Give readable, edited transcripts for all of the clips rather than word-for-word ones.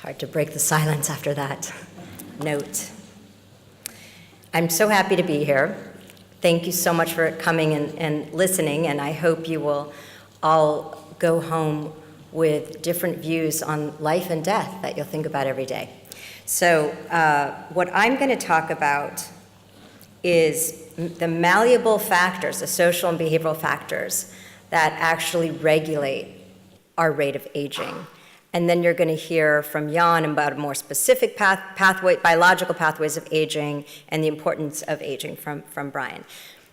Hard to break the silence after that note. I'm so happy to be here. Thank you so much for coming and listening, and I hope you will all go home with different views on life and death that you'll think about every day. So what I'm going to talk about is the malleable factors, the social and behavioral factors that actually regulate our rate of aging. And then you're going to hear from Yong about a more specific biological pathways of aging and the importance of aging from Brian.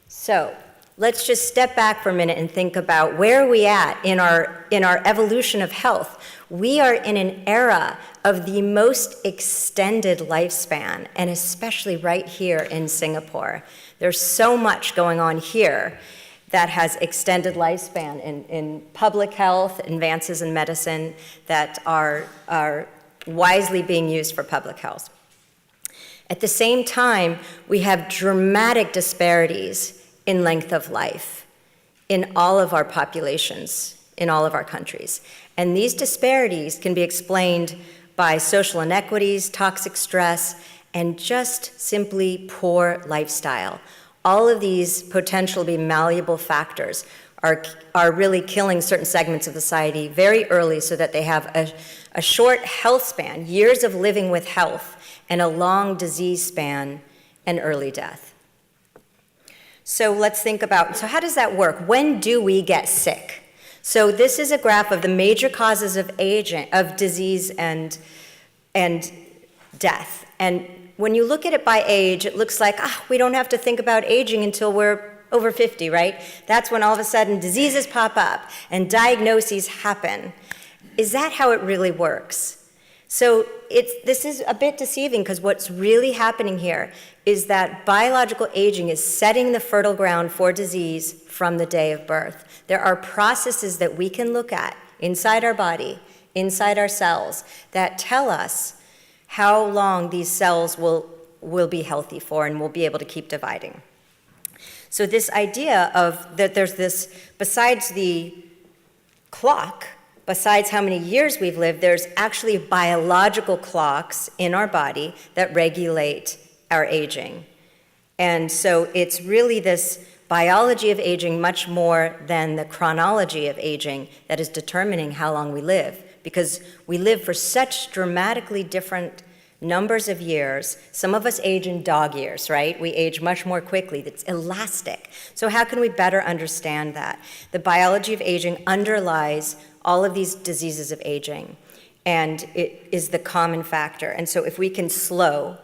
So let's just step back for a minute and think about where are we at in our evolution of health. We are in an era of the most extended lifespan, and especially right here in Singapore. There's so much going on here that has extended lifespan in public health, advances in medicine that are wisely being used for public health. At the same time, we have dramatic disparities in length of life in all of our populations, in all of our countries. And these disparities can be explained by social inequities, toxic stress, and just simply poor lifestyle. All of these potentially malleable factors are really killing certain segments of society very early so that they have a short health span, years of living with health, and a long disease span and early death. So let's think about, so how does that work? When do we get sick? So this is a graph of the major causes of aging, of disease and death. And when you look at it by age, it looks like, we don't have to think about aging until we're over 50, right? That's when all of a sudden diseases pop up and diagnoses happen. Is that how it really works? So this is a bit deceiving because what's really happening here is that biological aging is setting the fertile ground for disease from the day of birth. There are processes that we can look at inside our body, inside our cells, that tell us how long these cells will be healthy for and will be able to keep dividing. So this idea of that there's this, besides the clock, besides how many years we've lived, there's actually biological clocks in our body that regulate our aging. And so it's really this biology of aging much more than the chronology of aging that is determining how long we live. Because we live for such dramatically different numbers of years. Some of us age in dog years, right? We age much more quickly. It's elastic. So how can we better understand that? The biology of aging underlies all of these diseases of aging, and it is the common factor. And so if we can slow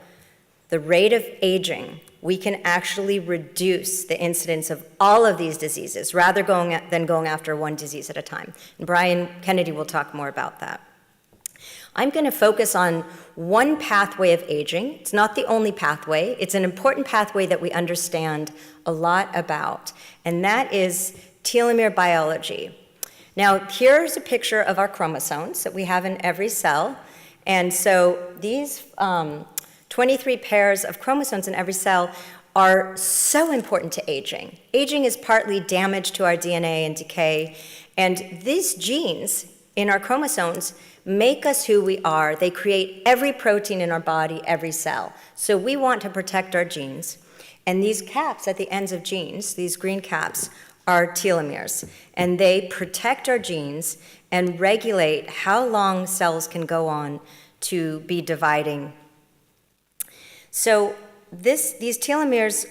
the rate of aging, we can actually reduce the incidence of all of these diseases rather than going after one disease at a time. And Brian Kennedy will talk more about that. I'm going to focus on one pathway of aging. It's not the only pathway. It's an important pathway that we understand a lot about, and that is telomere biology. Now, here's a picture of our chromosomes that we have in every cell. And so these 23 pairs of chromosomes in every cell are so important to aging. Aging is partly damage to our DNA and decay. And these genes in our chromosomes make us who we are. They create every protein in our body, every cell. So we want to protect our genes. And these caps at the ends of genes, these green caps, are telomeres. And they protect our genes and regulate how long cells can go on to be dividing. So these telomeres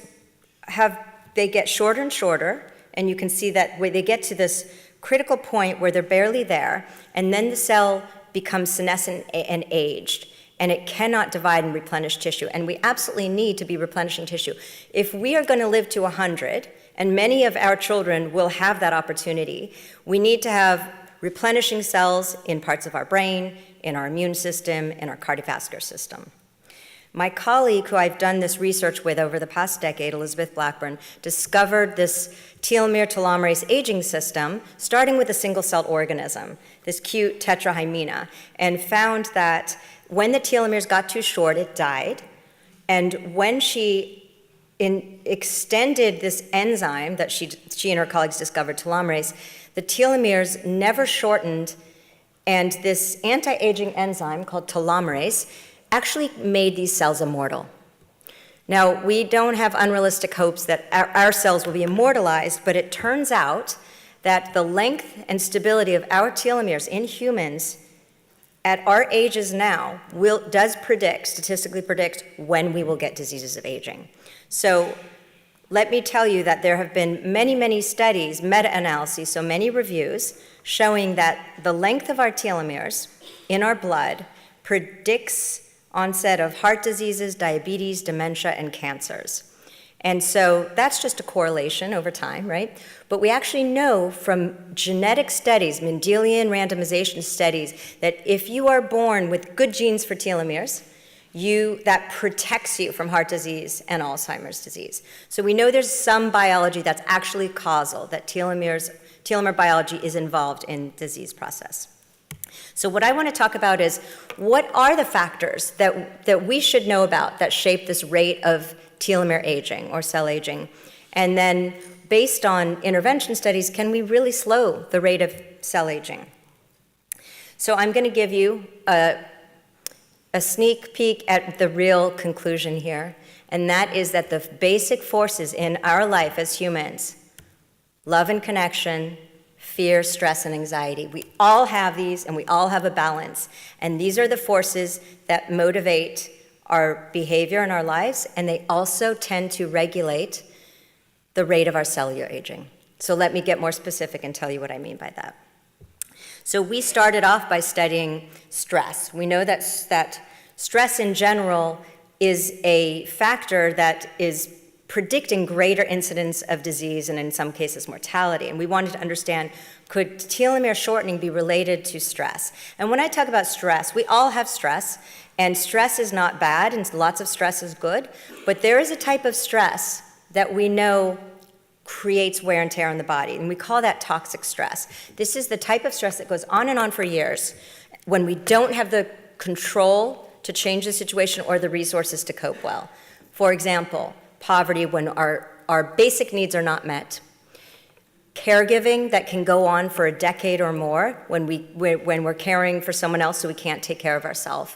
they get shorter and shorter, and you can see that when they get to this critical point where they're barely there, and then the cell becomes senescent and aged, and it cannot divide and replenish tissue. And we absolutely need to be replenishing tissue. If we are going to live to 100, and many of our children will have that opportunity, we need to have replenishing cells in parts of our brain, in our immune system, in our cardiovascular system. My colleague, who I've done this research with over the past decade, Elizabeth Blackburn, discovered this telomere-telomerase aging system, starting with a single-celled organism, this cute tetrahymena, and found that when the telomeres got too short, it died. And when she extended this enzyme that she and her colleagues discovered, telomerase, the telomeres never shortened And this anti-aging enzyme called telomerase actually made these cells immortal. Now, we don't have unrealistic hopes that our cells will be immortalized, but it turns out that the length and stability of our telomeres in humans at our ages now does statistically predict when we will get diseases of aging. So let me tell you that there have been many, many studies, meta-analyses, so many reviews, showing that the length of our telomeres in our blood predicts onset of heart diseases, diabetes, dementia, and cancers. And so that's just a correlation over time, right? But we actually know from genetic studies, Mendelian randomization studies, that if you are born with good genes for telomeres, that protects you from heart disease and Alzheimer's disease. So we know there's some biology that's actually causal, that telomere biology is involved in disease process. So what I want to talk about is, what are the factors that we should know about that shape this rate of telomere aging or cell aging? And then, based on intervention studies, can we really slow the rate of cell aging? So I'm going to give you a sneak peek at the real conclusion here, and that is that the basic forces in our life as humans, love and connection, fear, stress, and anxiety. We all have these, and we all have a balance. And these are the forces that motivate our behavior in our lives, and they also tend to regulate the rate of our cellular aging. So let me get more specific and tell you what I mean by that. So we started off by studying stress. We know that stress in general is a factor that is predicting greater incidence of disease and in some cases mortality. And we wanted to understand, could telomere shortening be related to stress? And when I talk about stress, we all have stress, and stress is not bad, and lots of stress is good, but there is a type of stress that we know creates wear and tear on the body, and we call that toxic stress. This is the type of stress that goes on and on for years when we don't have the control to change the situation or the resources to cope well. For example, poverty when our basic needs are not met. Caregiving that can go on for a decade or more when we're caring for someone else so we can't take care of ourselves.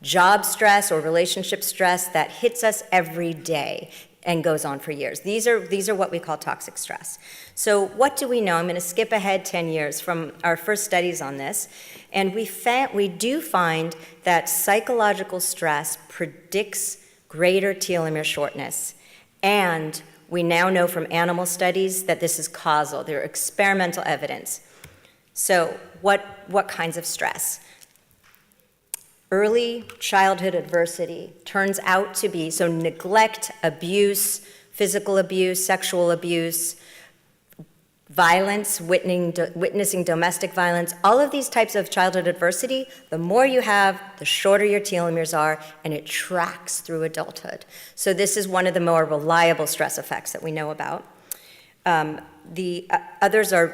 Job stress or relationship stress that hits us every day and goes on for years. These are what we call toxic stress. So what do we know? I'm going to skip ahead 10 years from our first studies on this, and we do find that psychological stress predicts greater telomere shortness. And we now know from animal studies that this is causal. There are experimental evidence. So what kinds of stress? Early childhood adversity turns out to be, so neglect, abuse, physical abuse, sexual abuse, violence, witnessing domestic violence, all of these types of childhood adversity, the more you have, the shorter your telomeres are, and it tracks through adulthood. So this is one of the more reliable stress effects that we know about. The others are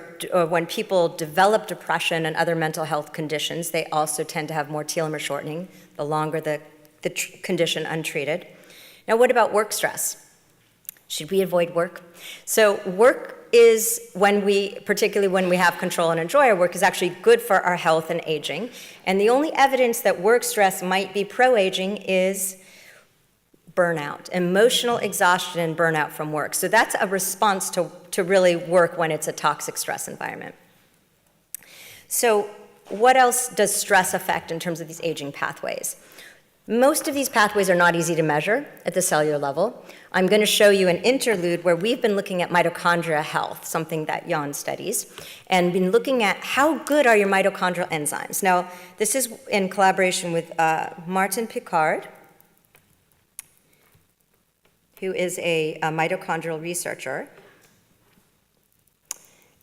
when people develop depression and other mental health conditions, they also tend to have more telomere shortening, the longer the condition untreated. Now, what about work stress? Should we avoid work? So work is particularly when we have control and enjoy our work, is actually good for our health and aging. And the only evidence that work stress might be pro-aging is burnout, emotional exhaustion and burnout from work. So that's a response to really work when it's a toxic stress environment. So what else does stress affect in terms of these aging pathways? Most of these pathways are not easy to measure at the cellular level. I'm going to show you an interlude where we've been looking at mitochondria health, something that Yong studies, and been looking at how good are your mitochondrial enzymes. Now, this is in collaboration with Martin Picard, who is a mitochondrial researcher.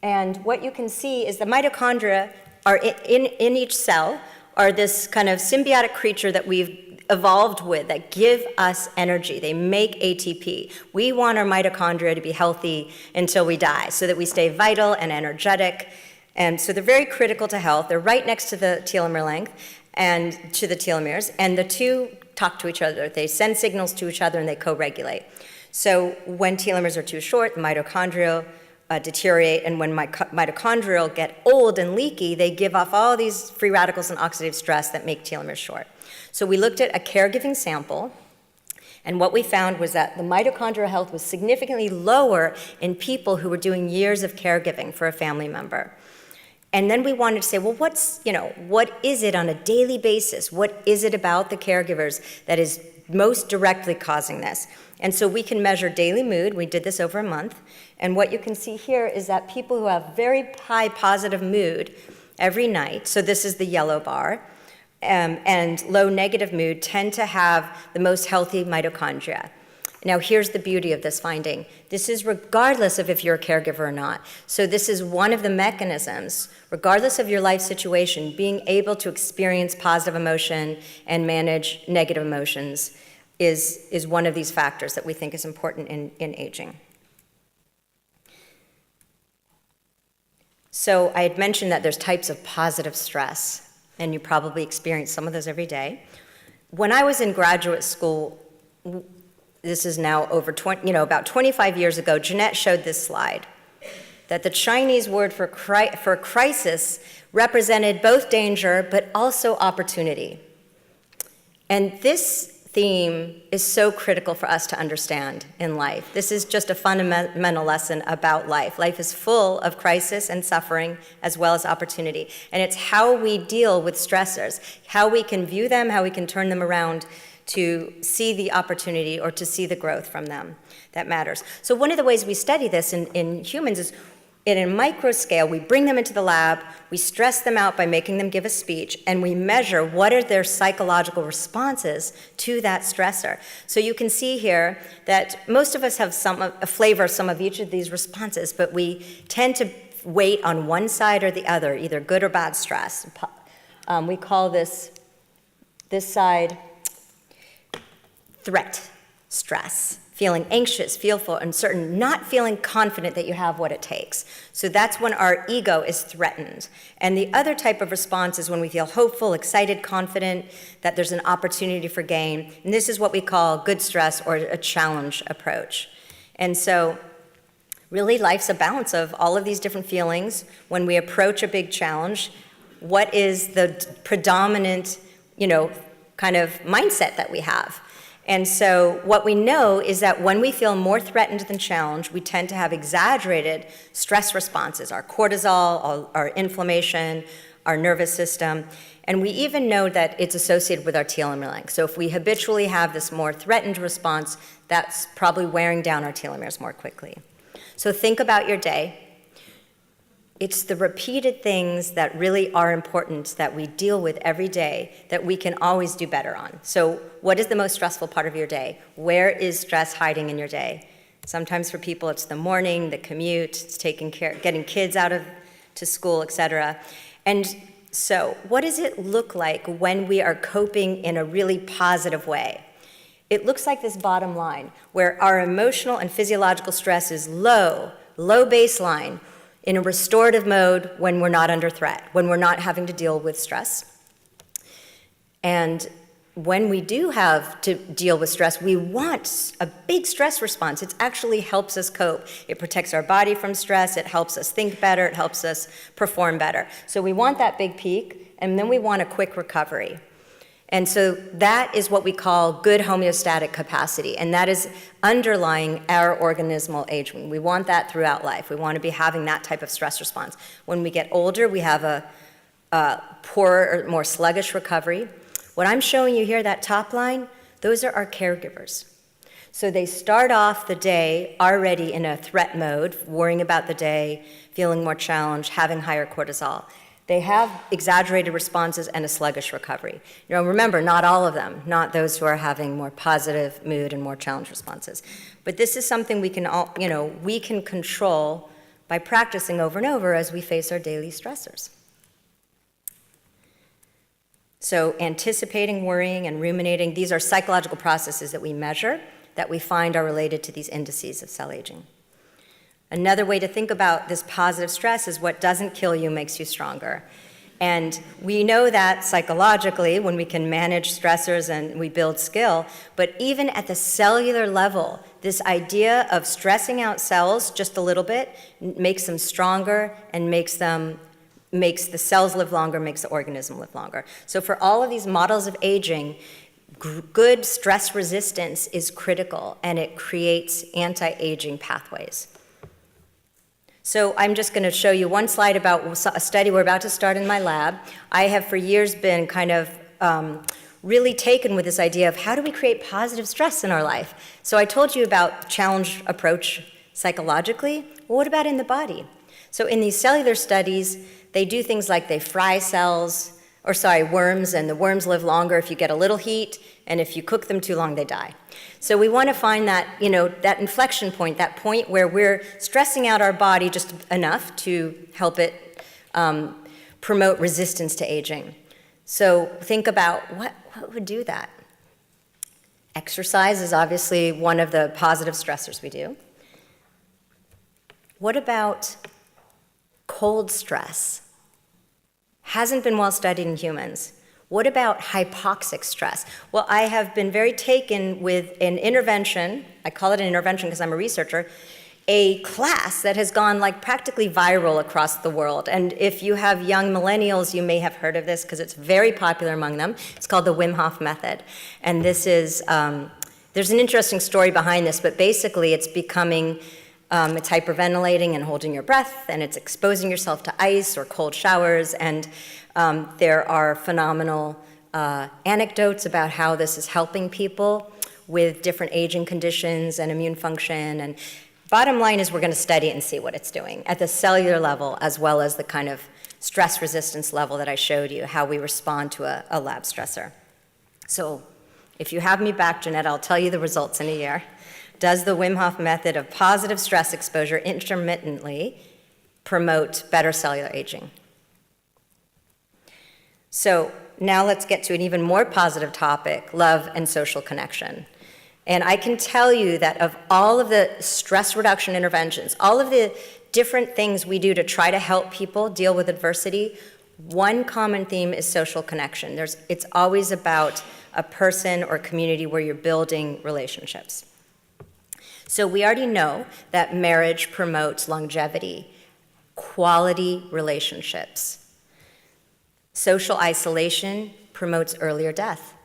And what you can see is the mitochondria are in each cell are this kind of symbiotic creature that we've evolved with that give us energy. They make ATP. We want our mitochondria to be healthy until we die so that we stay vital and energetic. And so they're very critical to health. They're right next to the telomere length and to the telomeres, and the two talk to each other. They send signals to each other and they co-regulate. So when telomeres are too short, the mitochondria deteriorate, and when mitochondria get old and leaky, they give off all these free radicals and oxidative stress that make telomeres short. So we looked at a caregiving sample, and what we found was that the mitochondrial health was significantly lower in people who were doing years of caregiving for a family member. And then we wanted to say, well, what is it on a daily basis? What is it about the caregivers that is most directly causing this? And so we can measure daily mood. We did this over a month. And what you can see here is that people who have very high positive mood every night, so this is the yellow bar, and low negative mood tend to have the most healthy mitochondria. Now, here's the beauty of this finding. This is regardless of if you're a caregiver or not. So this is one of the mechanisms, regardless of your life situation, being able to experience positive emotion and manage negative emotions is one of these factors that we think is important in aging. So I had mentioned that there's types of positive stress, and you probably experience some of those every day. When I was in graduate school, this is now over about 25 years ago, Jeanette showed this slide, that the Chinese word for crisis represented both danger but also opportunity. And this theme is so critical for us to understand in life. This is just a fundamental lesson about life. Life is full of crisis and suffering as well as opportunity. And it's how we deal with stressors, how we can view them, how we can turn them around to see the opportunity or to see the growth from them that matters. So one of the ways we study this in humans is in a micro scale. We bring them into the lab, we stress them out by making them give a speech, and we measure what are their psychological responses to that stressor. So you can see here that most of us have a flavor of some of each of these responses, but we tend to weight on one side or the other, either good or bad stress. We call this side threat stress. Feeling anxious, fearful, uncertain, not feeling confident that you have what it takes. So that's when our ego is threatened. And the other type of response is when we feel hopeful, excited, confident, that there's an opportunity for gain. And this is what we call good stress or a challenge approach. And so really life's a balance of all of these different feelings. When we approach a big challenge, what is the predominant, kind of mindset that we have? And so what we know is that when we feel more threatened than challenged, we tend to have exaggerated stress responses, our cortisol, our inflammation, our nervous system. And we even know that it's associated with our telomere length. So if we habitually have this more threatened response, that's probably wearing down our telomeres more quickly. So think about your day. It's the repeated things that really are important that we deal with every day that we can always do better on. So what is the most stressful part of your day? Where is stress hiding in your day? Sometimes for people it's the morning, the commute, it's getting kids out to school, etc. And so what does it look like when we are coping in a really positive way? It looks like this bottom line, where our emotional and physiological stress is low baseline, in a restorative mode when we're not under threat, when we're not having to deal with stress. And when we do have to deal with stress, we want a big stress response. It actually helps us cope. It protects our body from stress. It helps us think better. It helps us perform better. So we want that big peak, and then we want a quick recovery. And so that is what we call good homeostatic capacity, and that is underlying our organismal aging. We want that throughout life. We want to be having that type of stress response. When we get older, we have a poorer or more sluggish recovery. What I'm showing you here, that top line, those are our caregivers. So they start off the day already in a threat mode, worrying about the day, feeling more challenged, having higher cortisol. They have exaggerated responses and a sluggish recovery. Remember, not all of them, not those who are having more positive mood and more challenge responses. But this is something we can control by practicing over and over as we face our daily stressors. So anticipating, worrying, and ruminating, these are psychological processes that we measure that we find are related to these indices of cell aging. Another way to think about this positive stress is what doesn't kill you makes you stronger. And we know that psychologically when we can manage stressors and we build skill, but even at the cellular level, this idea of stressing out cells just a little bit makes them stronger and makes the cells live longer, makes the organism live longer. So for all of these models of aging, good stress resistance is critical, and it creates anti-aging pathways. So I'm just going to show you one slide about a study we're about to start in my lab. I have for years been kind of really taken with this idea of how do we create positive stress in our life. So I told you about challenge approach psychologically. Well, what about in the body? So in these cellular studies, they do things like they fry worms, and the worms live longer if you get a little heat, and if you cook them too long, they die. So we want to find that, that inflection point, that point where we're stressing out our body just enough to help it promote resistance to aging. So think about what would do that. Exercise is obviously one of the positive stressors we do. What about cold stress? Hasn't been well studied in humans. What about hypoxic stress? Well, I have been very taken with an intervention, I call it an intervention because I'm a researcher, a class that has gone like practically viral across the world. And if you have young millennials, you may have heard of this because it's very popular among them. It's called the Wim Hof method. And this is, there's an interesting story behind this, but basically it's becoming it's hyperventilating and holding your breath, and it's exposing yourself to ice or cold showers, and there are phenomenal anecdotes about how this is helping people with different aging conditions and immune function. And bottom line is we're going to study it and see what it's doing at the cellular level as well as the kind of stress resistance level that I showed you, how we respond to a lab stressor. So if you have me back, Jeanette, I'll tell you the results in a year. Does the Wim Hof method of positive stress exposure intermittently promote better cellular aging? So now let's get to an even more positive topic, love and social connection. And I can tell you that of all of the stress reduction interventions, all of the different things we do to try to help people deal with adversity, one common theme is social connection. It's always about a person or community where you're building relationships. So we already know that marriage promotes longevity, quality relationships. Social isolation promotes earlier death,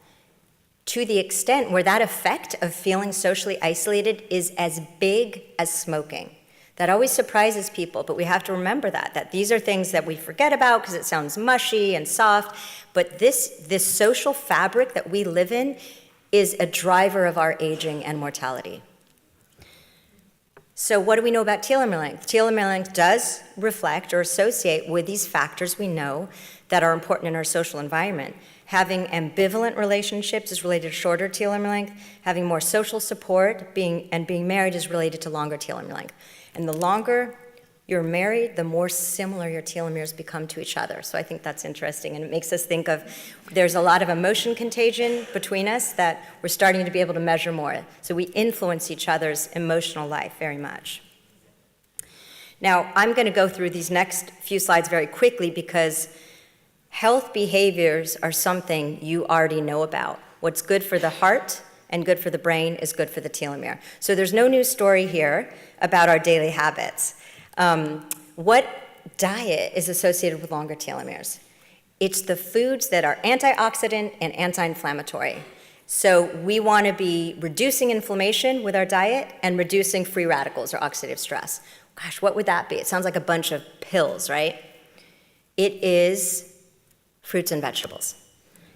to the extent where that effect of feeling socially isolated is as big as smoking. That always surprises people, but we have to remember that these are things that we forget about because it sounds mushy and soft, but this social fabric that we live in is a driver of our aging and mortality. So what do we know about telomere length? Telomere length does reflect or associate with these factors we know that are important in our social environment. Having ambivalent relationships is related to shorter telomere length. Having more social support being married is related to longer telomere length. And the longer you're married, the more similar your telomeres become to each other. So I think that's interesting, and it makes us think of there's a lot of emotion contagion between us that we're starting to be able to measure more. So we influence each other's emotional life very much. Now, I'm going to go through these next few slides very quickly because health behaviors are something you already know about. What's good for the heart and good for the brain is good for the telomere. So there's no new story here about our daily habits. What diet is associated with longer telomeres? It's the foods that are antioxidant and anti-inflammatory. So we want to be reducing inflammation with our diet and reducing free radicals or oxidative stress. Gosh, what would that be? It sounds like a bunch of pills, right? It is fruits and vegetables.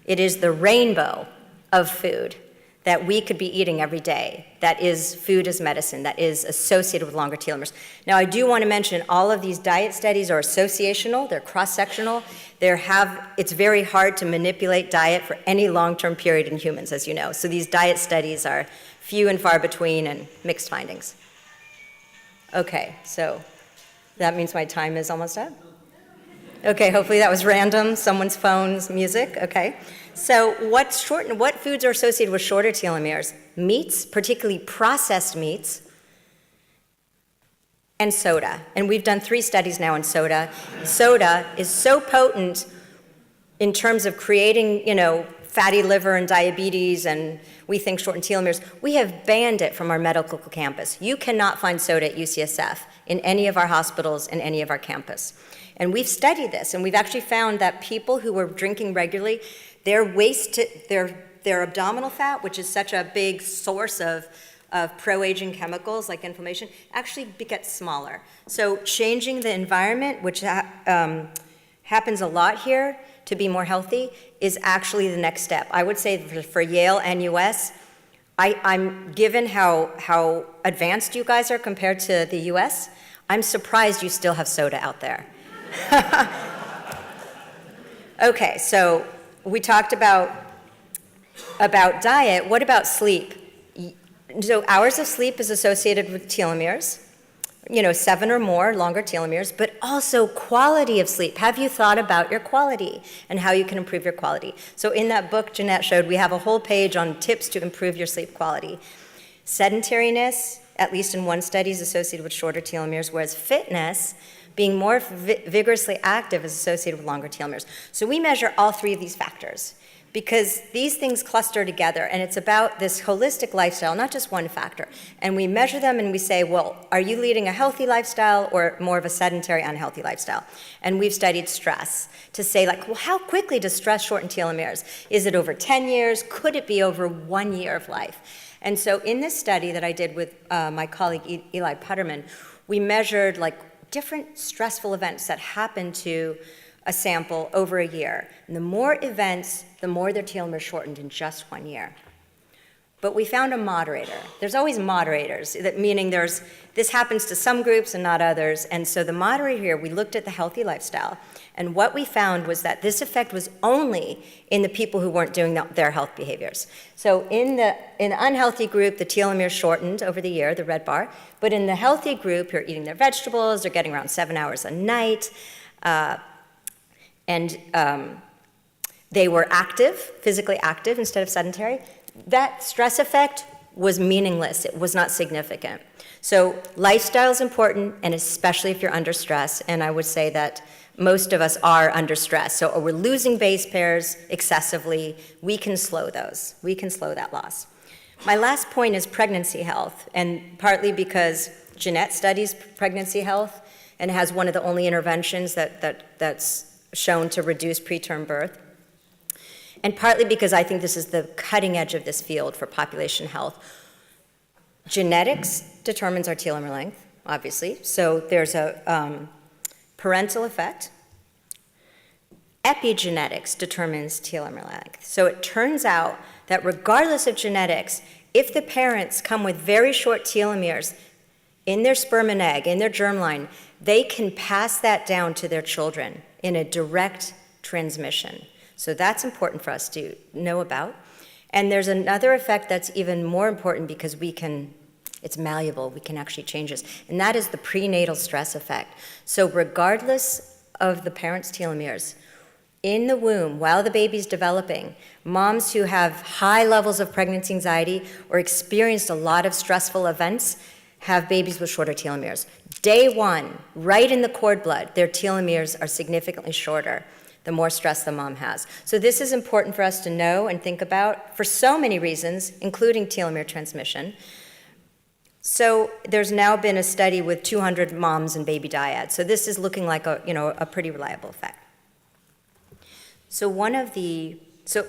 It is the rainbow of food that we could be eating every day, that is food as medicine, that is associated with longer telomeres. Now, I do want to mention all of these diet studies are associational, they're cross-sectional. It's very hard to manipulate diet for any long-term period in humans, as you know. So these diet studies are few and far between and mixed findings. Okay, so that means my time is almost up? Okay, hopefully that was random, someone's phone's music, okay. So what foods are associated with shorter telomeres? Meats, particularly processed meats, and soda. And we've done 3 studies now on soda. Soda is so potent in terms of creating, fatty liver and diabetes, and we think shortened telomeres, we have banned it from our medical campus. You cannot find soda at UCSF in any of our hospitals, in any of our campus. And we've studied this, and we've actually found that people who were drinking regularly, their abdominal fat, which is such a big source of pro-aging chemicals like inflammation, actually gets smaller. So changing the environment, which happens a lot here, to be more healthy, is actually the next step. I would say for Yale-NUS, I'm given how advanced you guys are compared to the US, I'm surprised you still have soda out there. Okay, so we talked about diet. What about sleep? So hours of sleep is associated with telomeres, 7 or more longer telomeres, but also quality of sleep. Have you thought about your quality and how you can improve your quality? So in that book Jeanette showed, we have a whole page on tips to improve your sleep quality. Sedentariness, at least in one study, is associated with shorter telomeres, whereas fitness, being more vigorously active, is associated with longer telomeres. So we measure all three of these factors, because these things cluster together, and it's about this holistic lifestyle, not just one factor. And we measure them and we say, well, are you leading a healthy lifestyle or more of a sedentary, unhealthy lifestyle? And we've studied stress to say, well, how quickly does stress shorten telomeres? Is it over 10 years? Could it be over 1 year of life? And so in this study that I did with my colleague Eli Putterman, we measured different stressful events that happen to a sample over a year. And the more events, the more their telomeres shortened in just 1 year. But we found a moderator. There's always moderators, meaning this happens to some groups and not others. And so the moderator here, we looked at the healthy lifestyle, and what we found was that this effect was only in the people who weren't doing their health behaviors. So in the unhealthy group, the telomeres shortened over the year, the red bar, but in the healthy group, who are eating their vegetables, they're getting around 7 hours a night, and they were active, physically active instead of sedentary, that stress effect was meaningless. It was not significant. So lifestyle is important, and especially if you're under stress, and I would say that most of us are under stress. So we're losing base pairs excessively. We can slow those. We can slow that loss. My last point is pregnancy health, and partly because Jeanette studies pregnancy health and has one of the only interventions that's shown to reduce preterm birth, and partly because I think this is the cutting edge of this field for population health. Genetics determines our telomere length, obviously, so there's a parental effect. Epigenetics determines telomere length. So it turns out that regardless of genetics, if the parents come with very short telomeres in their sperm and egg, in their germline, they can pass that down to their children in a direct transmission. So that's important for us to know about. And there's another effect that's even more important because it's malleable, we can actually change this, and that is the prenatal stress effect. So regardless of the parent's telomeres, in the womb, while the baby's developing, moms who have high levels of pregnancy anxiety or experienced a lot of stressful events have babies with shorter telomeres. Day one, right in the cord blood, their telomeres are significantly shorter the more stress the mom has. So this is important for us to know and think about for so many reasons, including telomere transmission. So there's now been a study with 200 moms and baby dyads. So this is looking like a pretty reliable effect. So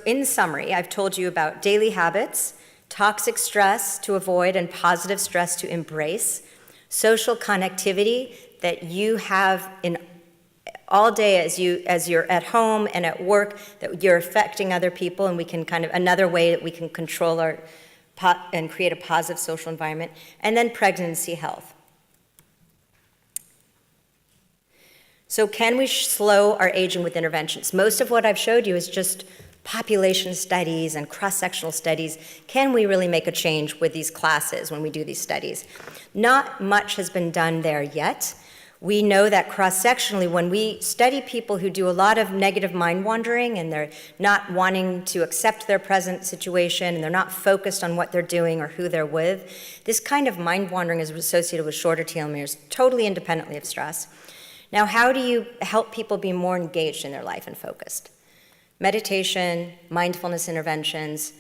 in summary, I've told you about daily habits, toxic stress to avoid and positive stress to embrace, social connectivity that you have in all day as you're at home and at work, that you're affecting other people, and we can another way that we can control and create a positive social environment, and then pregnancy health. So can we slow our aging with interventions? Most of what I've showed you is just population studies and cross-sectional studies. Can we really make a change with these classes when we do these studies? Not much has been done there yet. We know that cross-sectionally, when we study people who do a lot of negative mind wandering and they're not wanting to accept their present situation and they're not focused on what they're doing or who they're with, this kind of mind wandering is associated with shorter telomeres, totally independently of stress. Now, how do you help people be more engaged in their life and focused? meditation, mindfulness interventions.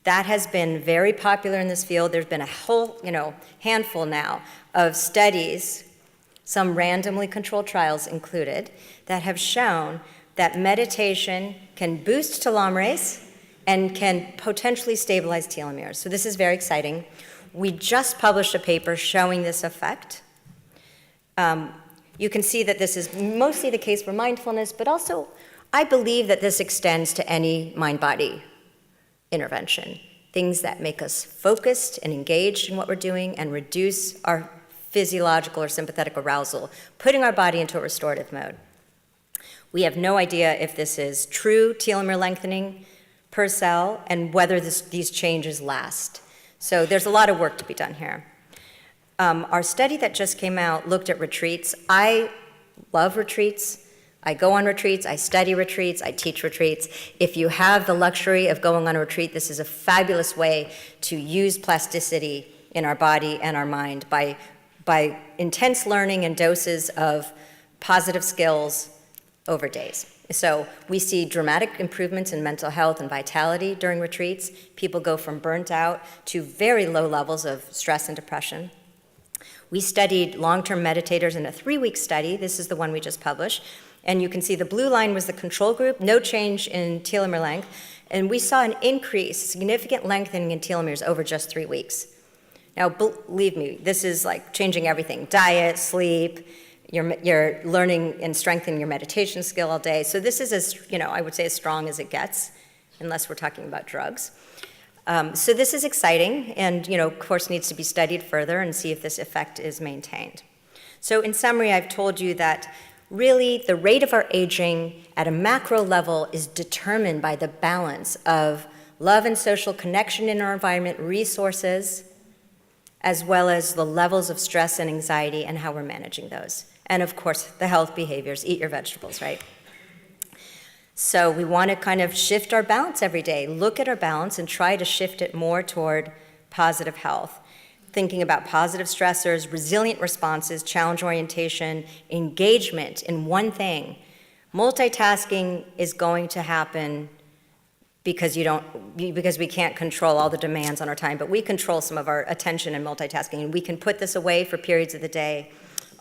That has been very popular in this field. There's been a whole, handful now of studies, some randomly controlled trials included, that have shown that meditation can boost telomerase and can potentially stabilize telomeres. So this is very exciting. We just published a paper showing this effect. You can see that this is mostly the case for mindfulness, but also I believe that this extends to any mind-body intervention, things that make us focused and engaged in what we're doing and reduce our physiological or sympathetic arousal, putting our body into a restorative mode. We have no idea if this is true telomere lengthening per cell and whether these changes last. So there's a lot of work to be done here. Our study that just came out looked at retreats. I love retreats. I go on retreats, I study retreats, I teach retreats. If you have the luxury of going on a retreat, this is a fabulous way to use plasticity in our body and our mind by intense learning and doses of positive skills over days. So we see dramatic improvements in mental health and vitality during retreats. People go from burnt out to very low levels of stress and depression. We studied long-term meditators in a 3-week study. This is the one we just published. And you can see the blue line was the control group, no change in telomere length. And we saw an increase, significant lengthening in telomeres over just 3 weeks. Now, believe me, this is like changing everything. Diet, sleep, you're learning and strengthening your meditation skill all day. So this is I would say as strong as it gets, unless we're talking about drugs. So this is exciting and, of course, needs to be studied further and see if this effect is maintained. So in summary, I've told you that really the rate of our aging at a macro level is determined by the balance of love and social connection in our environment, resources, as well as the levels of stress and anxiety and how we're managing those. And of course, the health behaviors, eat your vegetables, right? So we want to kind of shift our balance every day, look at our balance and try to shift it more toward positive health. Thinking about positive stressors, resilient responses, challenge orientation, engagement in one thing. Multitasking is going to happen because we can't control all the demands on our time, but we control some of our attention and multitasking, and we can put this away for periods of the day,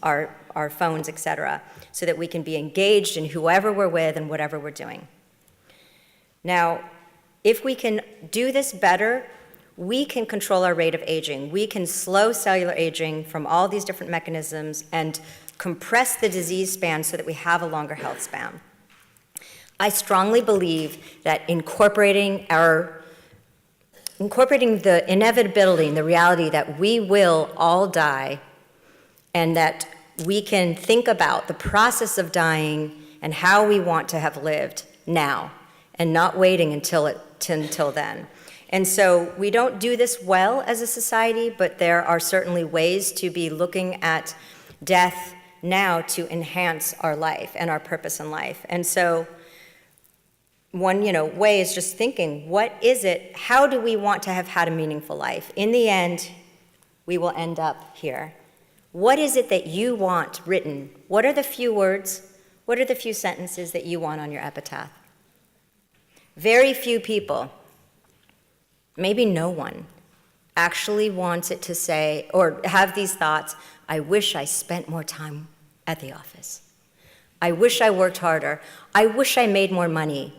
our phones, et cetera, so that we can be engaged in whoever we're with and whatever we're doing. Now, if we can do this better, we can control our rate of aging. We can slow cellular aging from all these different mechanisms and compress the disease span so that we have a longer health span. I strongly believe that incorporating the inevitability and the reality that we will all die and that we can think about the process of dying and how we want to have lived now and not waiting until then. And so we don't do this well as a society, but there are certainly ways to be looking at death now to enhance our life and our purpose in life. And so one way is just thinking, what is it, how do we want to have had a meaningful life? In the end, we will end up here. What is it that you want written? What are the few words? What are the few sentences that you want on your epitaph? Very few people, maybe no one, actually wants it to say or have these thoughts, I wish I spent more time at the office. I wish I worked harder. I wish I made more money.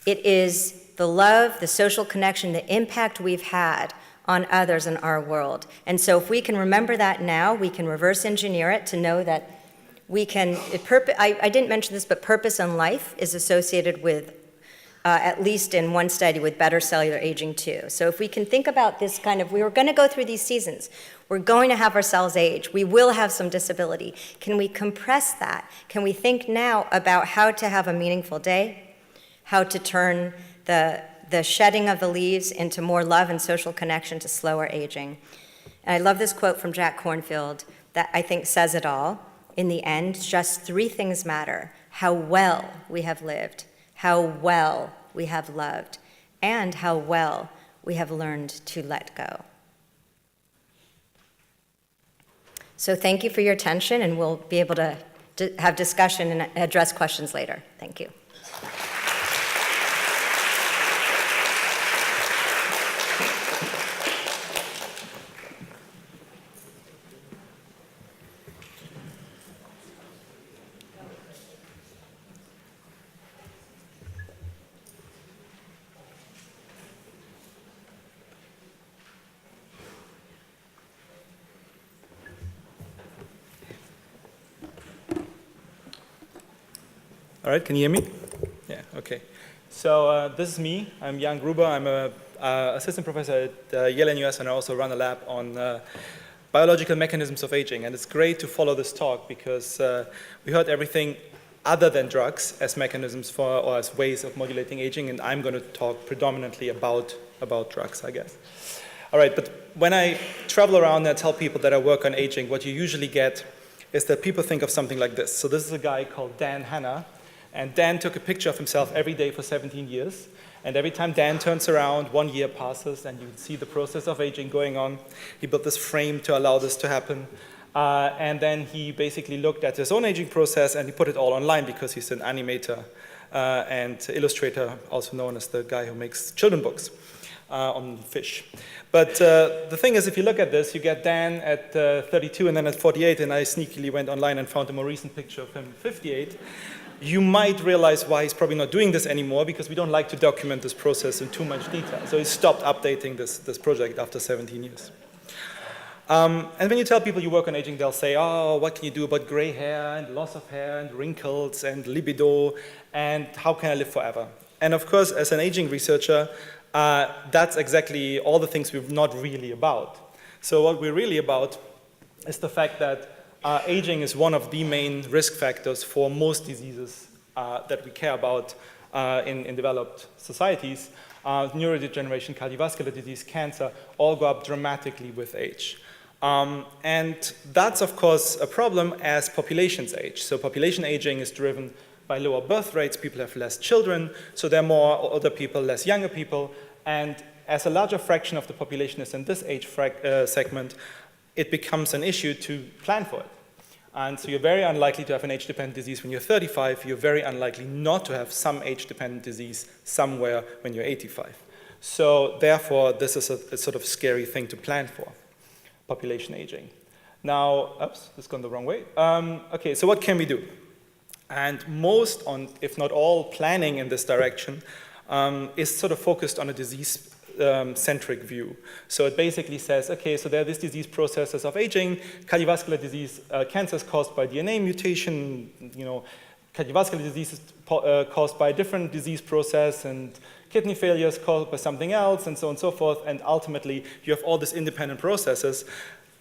It is the love, the social connection, the impact we've had on others in our world. And so if we can remember that now, we can reverse engineer it to know that we can, I didn't mention this, but purpose in life is associated with, at least in one study, with better cellular aging too. So if we can think about this we were gonna go through these seasons. We're going to have our cells age. We will have some disability. Can we compress that? Can we think now about how to have a meaningful day? How to turn the shedding of the leaves into more love and social connection to slower aging. And I love this quote from Jack Kornfield that I think says it all. In the end, just 3 things matter: how well we have lived, how well we have loved, and how well we have learned to let go. So thank you for your attention, and we'll be able to have discussion and address questions later. Thank you. All right, can you hear me? Yeah, okay. So this is me. I'm Jan Gruber. I'm an assistant professor at Yale-NUS, and I also run a lab on biological mechanisms of aging. And it's great to follow this talk because we heard everything other than drugs as mechanisms for, or as ways of modulating aging, and I'm going to talk predominantly about drugs, I guess. All right, but when I travel around and I tell people that I work on aging, what you usually get is that people think of something like this. So this is a guy called Dan Hanna, and Dan took a picture of himself every day for 17 years. And every time Dan turns around, 1 year passes, and you can see the process of aging going on. He built this frame to allow this to happen. And then he basically looked at his own aging process, and he put it all online because he's an animator and illustrator, also known as the guy who makes children's books on fish. But the thing is, if you look at this, you get Dan at 32 and then at 48, and I sneakily went online and found a more recent picture of him at 58. You might realize why he's probably not doing this anymore, because we don't like to document this process in too much detail. So he stopped updating this project after 17 years. And when you tell people you work on aging, they'll say, oh, what can you do about gray hair and loss of hair and wrinkles and libido, and how can I live forever? And of course, as an aging researcher, that's exactly all the things we're not really about. So what we're really about is the fact that aging is one of the main risk factors for most diseases that we care about in developed societies. Neurodegeneration, cardiovascular disease, cancer, all go up dramatically with age. And that's, of course, a problem as populations age. So population aging is driven by lower birth rates. People have less children, so there are more older people, less younger people. And as a larger fraction of the population is in this age segment, it becomes an issue to plan for it. And so you're very unlikely to have an age-dependent disease when you're 35. You're very unlikely not to have some age-dependent disease somewhere when you're 85. So therefore, this is a sort of scary thing to plan for, population aging. Now, oops, this has gone the wrong way. Okay, so what can we do? And most, if not all, planning in this direction is sort of focused on a disease centric view. So it basically says, okay, so there are these disease processes of aging. Cardiovascular disease, cancer is caused by DNA mutation. Cardiovascular disease is caused by a different disease process, and kidney failure is caused by something else, and so on and so forth. And ultimately, you have all these independent processes.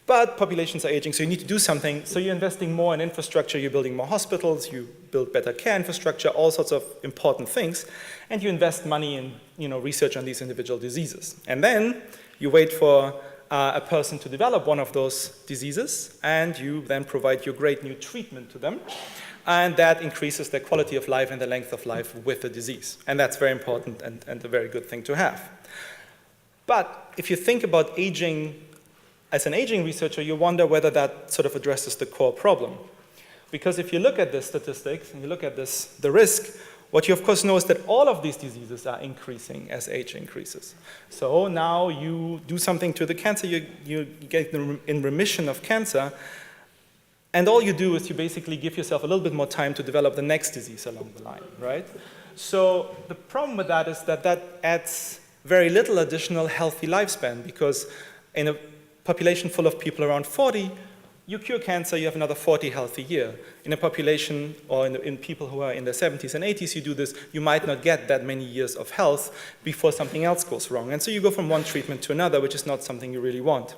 But populations are aging, so you need to do something. So you're investing more in infrastructure, you're building more hospitals, you build better care infrastructure, all sorts of important things. And you invest money in research on these individual diseases. And then you wait for a person to develop one of those diseases, and you then provide your great new treatment to them. And that increases their quality of life and the length of life with the disease. And that's very important and a very good thing to have. But if you think about aging, as an aging researcher, you wonder whether that sort of addresses the core problem. Because if you look at the statistics and you look at the risk, what you of course know is that all of these diseases are increasing as age increases. So now you do something to the cancer, you get in remission of cancer, and all you do is you basically give yourself a little bit more time to develop the next disease along the line, right? So the problem with that is that adds very little additional healthy lifespan, because in a population full of people around 40, you cure cancer, you have another 40 healthy year. In a population, or in people who are in their 70s and 80s, you do this, you might not get that many years of health before something else goes wrong. And so you go from one treatment to another, which is not something you really want.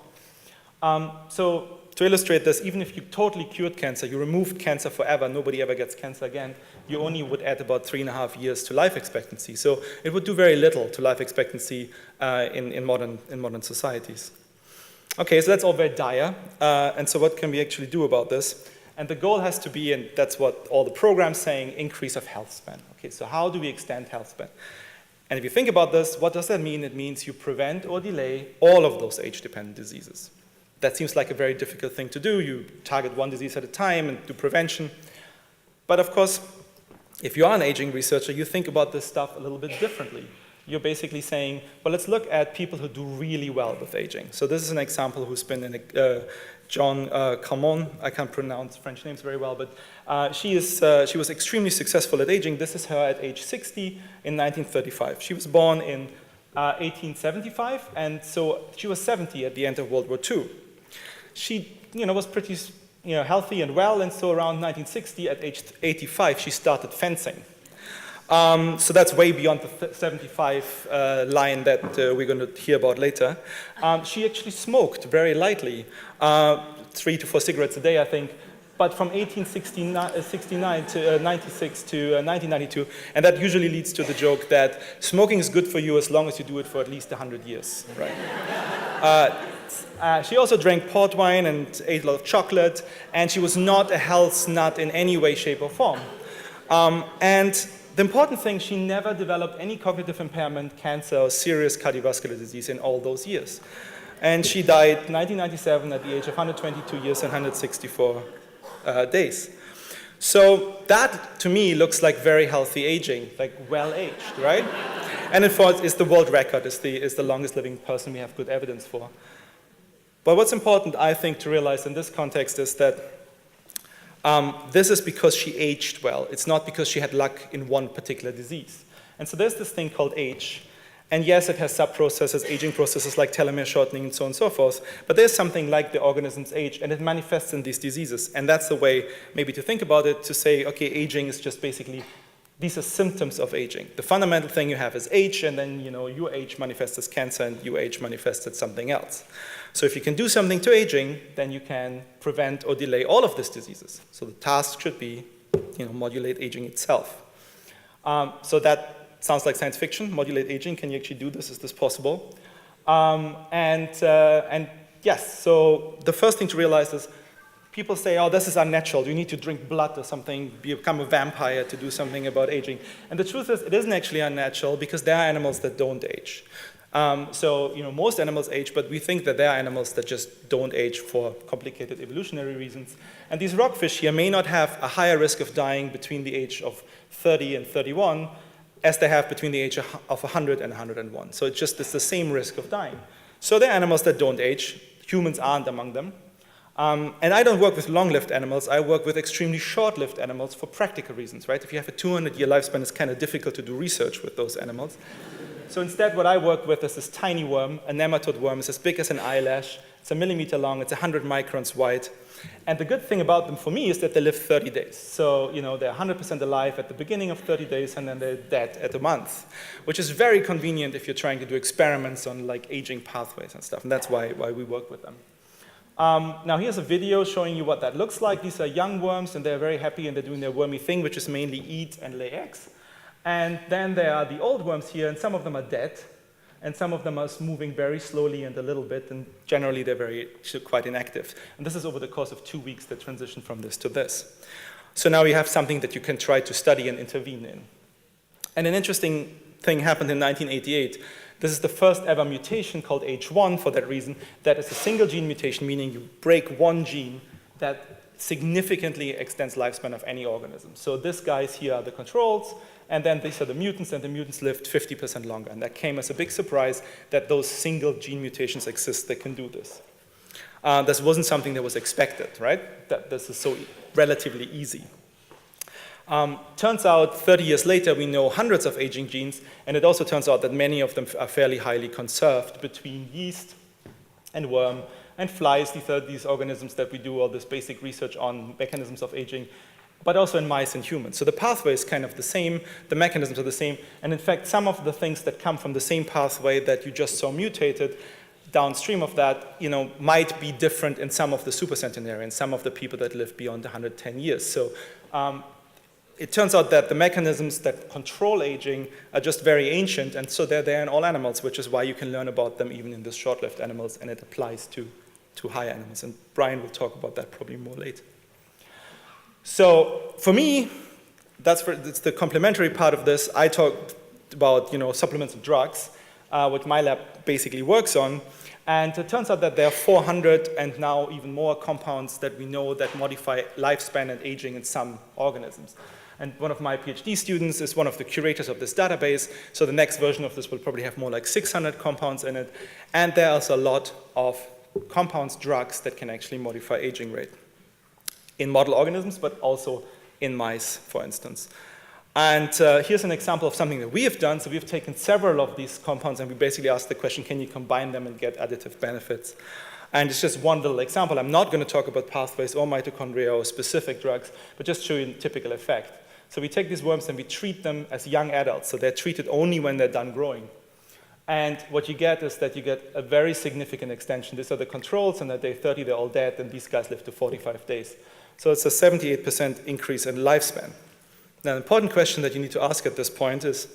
So to illustrate this, even if you totally cured cancer, you removed cancer forever, nobody ever gets cancer again, you only would add about 3.5 years to life expectancy. So it would do very little to life expectancy in modern societies. Okay, so that's all very dire, and so what can we actually do about this? And the goal has to be, and that's what all the programs saying, increase of health span. Okay, so how do we extend health span? And if you think about this, what does that mean? It means you prevent or delay all of those age-dependent diseases. That seems like a very difficult thing to do. You target one disease at a time and do prevention. But of course, if you are an aging researcher, you think about this stuff a little bit differently. You're basically saying, well, let's look at people who do really well with aging. So this is an example who's been in John Calmon. I can't pronounce French names very well, but she was extremely successful at aging. This is her at age 60 in 1935. She was born in 1875, and so she was 70 at the end of World War II. She was pretty healthy and well, and so around 1960, at age 85, she started fencing. So that's way beyond the 75 line that we're going to hear about later. She actually smoked very lightly, 3 to 4 cigarettes a day, I think, but from 1869 to 96 to 1992, and that usually leads to the joke that smoking is good for you as long as you do it for at least 100 years, right? She also drank port wine and ate a lot of chocolate, and she was not a health nut in any way, shape, or form. And the important thing, she never developed any cognitive impairment, cancer, or serious cardiovascular disease in all those years. And she died 1997 at the age of 122 years and 164 days. So that, to me, looks like very healthy aging, like well-aged, right? And in fact, is the world record, is the longest living person we have good evidence for. But what's important, I think, to realize in this context is that this is because she aged well. It's not because she had luck in one particular disease. And so there's this thing called age. And yes, it has sub-processes, aging processes like telomere shortening and so on and so forth. But there's something like the organism's age, and it manifests in these diseases. And that's the way maybe to think about it, to say, okay, aging is just basically, these are symptoms of aging. The fundamental thing you have is age, and then your age manifests as cancer, and your age manifests as something else. So if you can do something to aging, then you can prevent or delay all of these diseases. So the task should be, modulate aging itself. So that sounds like science fiction. Modulate aging. Can you actually do this? Is this possible? And yes. So the first thing to realize is, people say, oh, this is unnatural. You need to drink blood or something, become a vampire to do something about aging. And the truth is, it isn't actually unnatural because there are animals that don't age. So most animals age, but we think that there are animals that just don't age for complicated evolutionary reasons. And these rockfish here may not have a higher risk of dying between the age of 30 and 31 as they have between the age of 100 and 101. So it's the same risk of dying. So there are animals that don't age. Humans aren't among them. And I don't work with long-lived animals. I work with extremely short-lived animals for practical reasons, right? If you have a 200-year lifespan, it's kind of difficult to do research with those animals. So instead, what I work with is this tiny worm, a nematode worm. It's as big as an eyelash. It's 1 millimeter long. It's 100 microns wide. And the good thing about them for me is that they live 30 days. So they're 100% alive at the beginning of 30 days, and then they're dead at a month, which is very convenient if you're trying to do experiments on like aging pathways and stuff. And that's why we work with them. Now here's a video showing you what that looks like. These are young worms, and they're very happy, and they're doing their wormy thing, which is mainly eat and lay eggs. And then there are the old worms here, and some of them are dead, and some of them are moving very slowly and a little bit, and generally they're quite inactive. And this is over the course of 2 weeks, the transition from this to this. So now you have something that you can try to study and intervene in. And an interesting thing happened in 1988. This is the first ever mutation called H1 for that reason. That is a single gene mutation, meaning you break one gene that significantly extends lifespan of any organism. So these guys here are the controls, and then these are the mutants, and the mutants lived 50% longer. And that came as a big surprise that those single gene mutations exist that can do this. This wasn't something that was expected, right? That this is so relatively easy. Turns out 30 years later, we know hundreds of aging genes, and it also turns out that many of them are fairly highly conserved between yeast and worm and flies. These are these organisms that we do all this basic research on mechanisms of aging, but also in mice and humans. So the pathway is kind of the same, the mechanisms are the same, and in fact, some of the things that come from the same pathway that you just saw mutated downstream of that, might be different in some of the supercentenarians, some of the people that live beyond 110 years. So it turns out that the mechanisms that control aging are just very ancient, and so they're there in all animals, which is why you can learn about them even in the short-lived animals, and it applies to higher animals. And Brian will talk about that probably more later. So for me, that's the complementary part of this. I talked about supplements and drugs, which my lab basically works on. And it turns out that there are 400 and now even more compounds that we know that modify lifespan and aging in some organisms. And one of my PhD students is one of the curators of this database. So the next version of this will probably have more like 600 compounds in it. And there's a lot of compounds, drugs that can actually modify aging rate in model organisms, but also in mice, for instance. And here's an example of something that we have done. So we've taken several of these compounds, and we basically asked the question, can you combine them and get additive benefits? And it's just one little example. I'm not going to talk about pathways or mitochondria or specific drugs, but just show you a typical effect. So we take these worms and we treat them as young adults. So they're treated only when they're done growing. And what you get is that you get a very significant extension. These are the controls, and at day 30, they're all dead, and these guys live to 45 days. So it's a 78% increase in lifespan. Now, an important question that you need to ask at this point is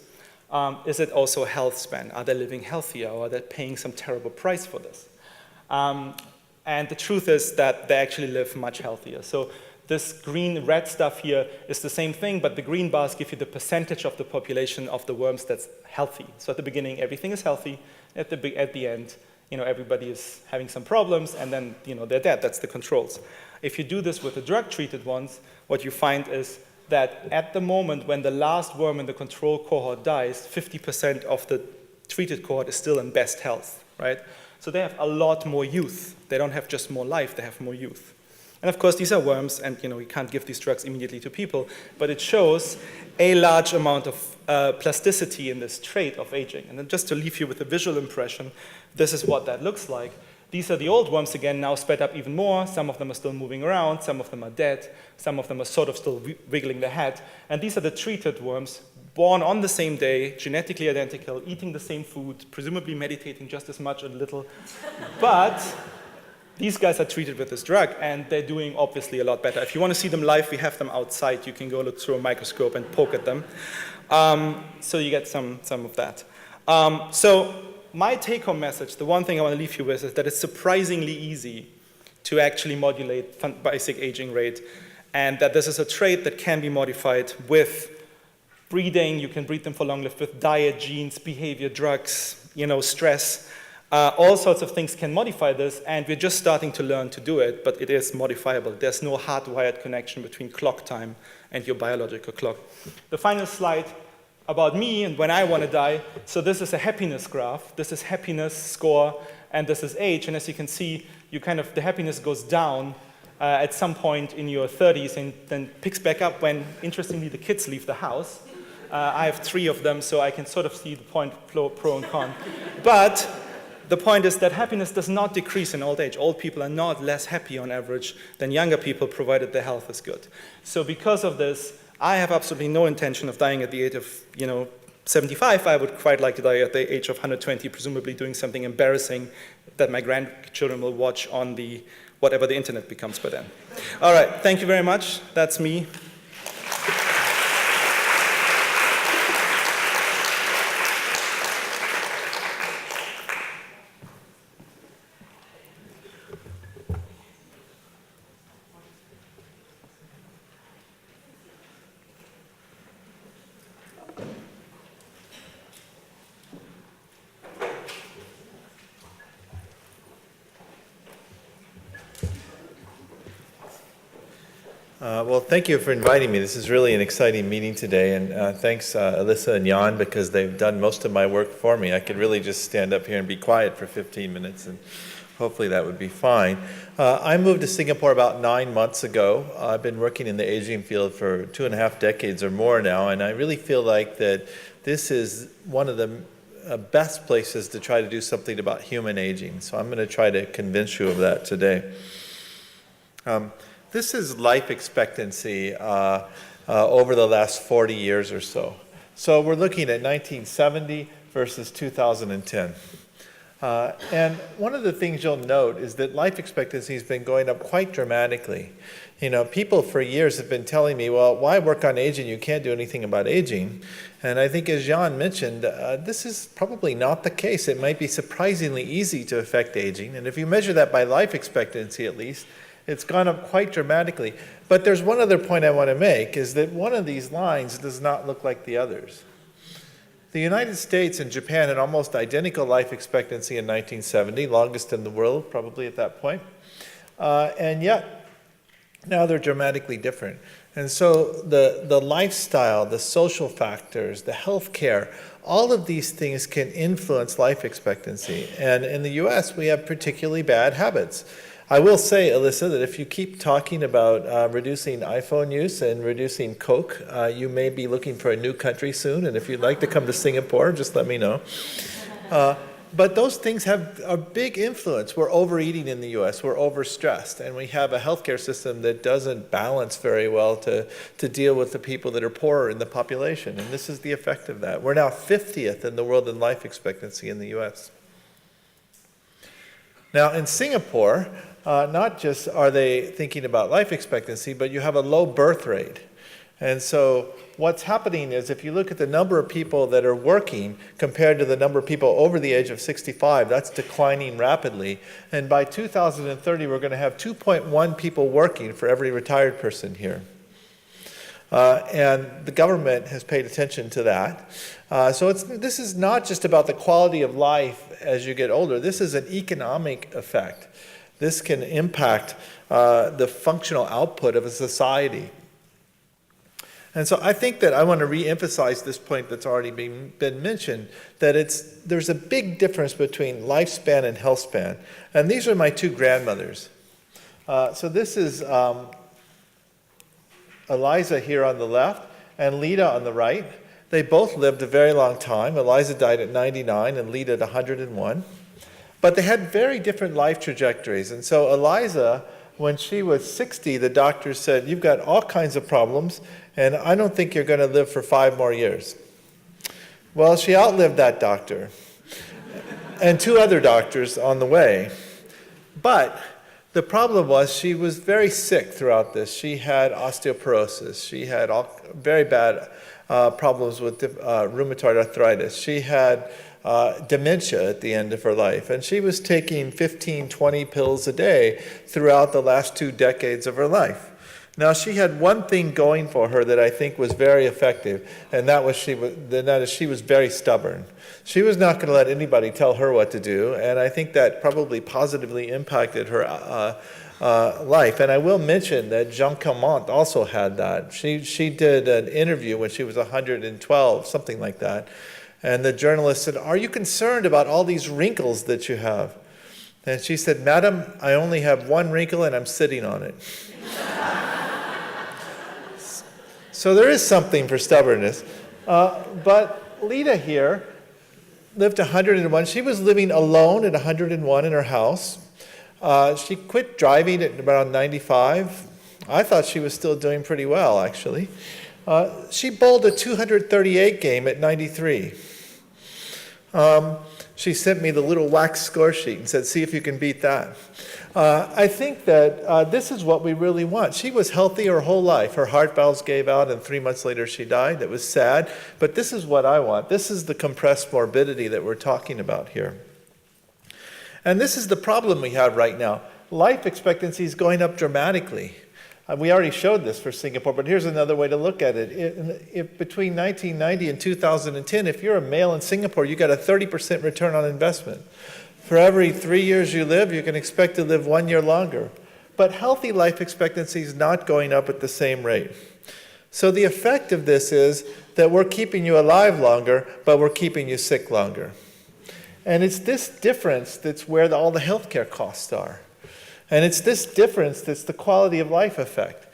it also a health span? Are they living healthier, or are they paying some terrible price for this? And the truth is that they actually live much healthier. So this green-red stuff here is the same thing, but the green bars give you the percentage of the population of the worms that's healthy. So at the beginning, everything is healthy. At the end, everybody is having some problems, and then they're dead. That's the controls. If you do this with the drug-treated ones, what you find is that at the moment when the last worm in the control cohort dies, 50% of the treated cohort is still in best health, right? So they have a lot more youth. They don't have just more life, they have more youth. And of course, these are worms, and we can't give these drugs immediately to people, but it shows a large amount of plasticity in this trait of aging. And then just to leave you with a visual impression, this is what that looks like. These are the old worms again, now sped up even more. Some of them are still moving around, some of them are dead, some of them are sort of still wiggling their head. And these are the treated worms, born on the same day, genetically identical, eating the same food, presumably meditating just as much or little. But these guys are treated with this drug, and they're doing obviously a lot better. If you want to see them live, we have them outside. You can go look through a microscope and poke at them. So you get some of that. So my take-home message, the one thing I want to leave you with, is that it's surprisingly easy to actually modulate basic aging rate, and that this is a trait that can be modified with breeding. You can breed them for long life with diet, genes, behavior, drugs, stress. All sorts of things can modify this, and we're just starting to learn to do it, but it is modifiable. There's no hardwired connection between clock time and your biological clock. The final slide about me and when I want to die. So this is a happiness graph. This is happiness score, and this is age. And as you can see, the happiness goes down at some point in your 30s and then picks back up when, interestingly, the kids leave the house. I have 3 of them, so I can sort of see the point, pro and con. But the point is that happiness does not decrease in old age. Old people are not less happy on average than younger people, provided their health is good. So because of this, I have absolutely no intention of dying at the age of 75. I would quite like to die at the age of 120, presumably doing something embarrassing that my grandchildren will watch on whatever the internet becomes by then. All right, thank you very much. That's me. Well, thank you for inviting me. This is really an exciting meeting today, and thanks Elissa and Yong, because they've done most of my work for me. I could really just stand up here and be quiet for 15 minutes, and hopefully that would be fine. I moved to Singapore about 9 months ago. I've been working in the aging field for 2.5 decades or more now, and I really feel like that this is one of the best places to try to do something about human aging. So I'm going to try to convince you of that today. This is life expectancy over the last 40 years or so. So we're looking at 1970 versus 2010. And one of the things you'll note is that life expectancy has been going up quite dramatically. People for years have been telling me, well, why work on aging? You can't do anything about aging. And I think, as Jan mentioned, this is probably not the case. It might be surprisingly easy to affect aging. And if you measure that by life expectancy, at least, it's gone up quite dramatically. But there's one other point I want to make, is that one of these lines does not look like the others. The United States and Japan had almost identical life expectancy in 1970, longest in the world probably at that point. And yet, now they're dramatically different. And so the lifestyle, the social factors, the health care, all of these things can influence life expectancy. And in the US, we have particularly bad habits. I will say, Elissa, that if you keep talking about reducing iPhone use and reducing Coke, you may be looking for a new country soon, and if you'd like to come to Singapore, just let me know. But those things have a big influence. We're overeating in the US, we're overstressed, and we have a healthcare system that doesn't balance very well to deal with the people that are poorer in the population. And this is the effect of that. We're now 50th in the world in life expectancy in the US. Now in Singapore, not just are they thinking about life expectancy, but you have a low birth rate. And so what's happening is if you look at the number of people that are working compared to the number of people over the age of 65, that's declining rapidly. And by 2030, we're going to have 2.1 people working for every retired person here. And the government has paid attention to that. So this is not just about the quality of life as you get older. This is an economic effect. This can impact the functional output of a society. And so I think that I want to re-emphasize this point that's already been mentioned, that there's a big difference between lifespan and health span. And these are my two grandmothers. So this is Elissa here on the left and Lita on the right. They both lived a very long time. Elissa died at 99 and Lita at 101. But they had very different life trajectories. And so Elissa, when she was 60, the doctors said, you've got all kinds of problems, and I don't think you're going to live for 5 more years. Well, she outlived that doctor and 2 other doctors on the way. But the problem was she was very sick throughout this. She had osteoporosis. She had very bad problems with rheumatoid arthritis. She had dementia at the end of her life. And she was taking 15, 20 pills a day throughout the last 2 decades of her life. Now, she had one thing going for her that I think was very effective, and that is she was very stubborn. She was not going to let anybody tell her what to do, and I think that probably positively impacted her life. And I will mention that Jean Calment also had that. She did an interview when she was 112, something like that. And the journalist said, "Are you concerned about all these wrinkles that you have?" And she said, "Madam, I only have one wrinkle and I'm sitting on it." So there is something for stubbornness. But Lita here lived 101. She was living alone at 101 in her house. She quit driving at around 95. I thought she was still doing pretty well, actually. She bowled a 238 game at 93. She sent me the little wax score sheet and said, "See if you can beat that." I think that this is what we really want. She was healthy her whole life. Her heart valves gave out and 3 months later she died. That was sad, but this is what I want. This is the compressed morbidity that we're talking about here. And this is the problem we have right now. Life expectancy is going up dramatically. We already showed this for Singapore, but here's another way to look at it. If between 1990 and 2010, if you're a male in Singapore, you got a 30% return on investment. For every 3 years you live, you can expect to live 1 year longer. But healthy life expectancy is not going up at the same rate. So the effect of this is that we're keeping you alive longer, but we're keeping you sick longer. And it's this difference that's where all the healthcare costs are. And it's this difference that's the quality of life effect.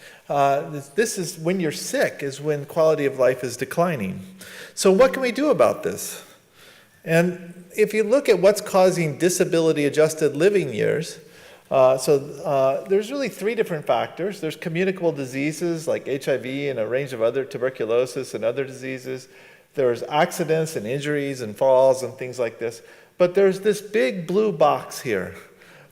This is when you're sick is when quality of life is declining. So what can we do about this? And if you look at what's causing disability-adjusted living years, there's really 3 different factors. There's communicable diseases like HIV and a range of other tuberculosis and other diseases. There's accidents and injuries and falls and things like this. But there's this big blue box here.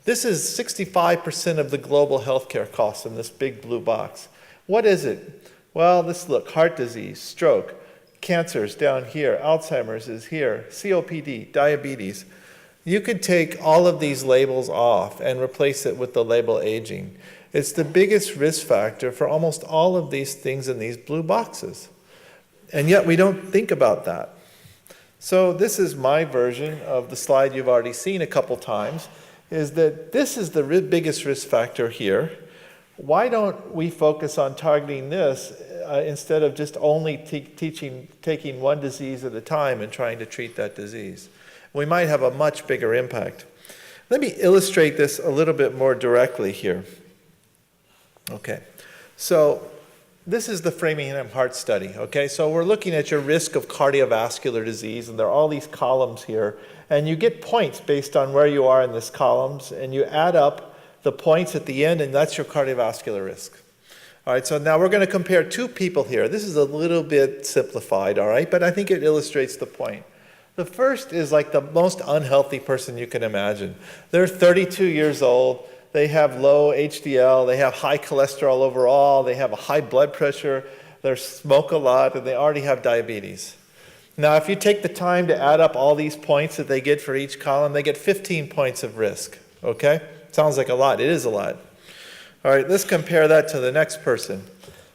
This is 65% of the global healthcare costs in this big blue box. What is it? Well, look, heart disease, stroke, cancer's down here, Alzheimer's is here, COPD, diabetes. You could take all of these labels off and replace it with the label aging. It's the biggest risk factor for almost all of these things in these blue boxes. And yet we don't think about that. So this is my version of the slide you've already seen a couple times, is that this is the biggest risk factor here. Why don't we focus on targeting this instead of just only taking one disease at a time and trying to treat that disease? We might have a much bigger impact. Let me illustrate this a little bit more directly here. Okay, so this is the Framingham Heart Study, okay? So we're looking at your risk of cardiovascular disease, and there are all these columns here, and you get points based on where you are in these columns, and you add up the points at the end, and that's your cardiovascular risk. All right, so now we're going to compare two people here. This is a little bit simplified, all right, but I think it illustrates the point. The first is like the most unhealthy person you can imagine. They're 32 years old. They have low HDL. They have high cholesterol overall. They have a high blood pressure. They smoke a lot, and they already have diabetes. Now, if you take the time to add up all these points that they get for each column, they get 15 points of risk, okay? Sounds like a lot. It is a lot. All right, let's compare that to the next person.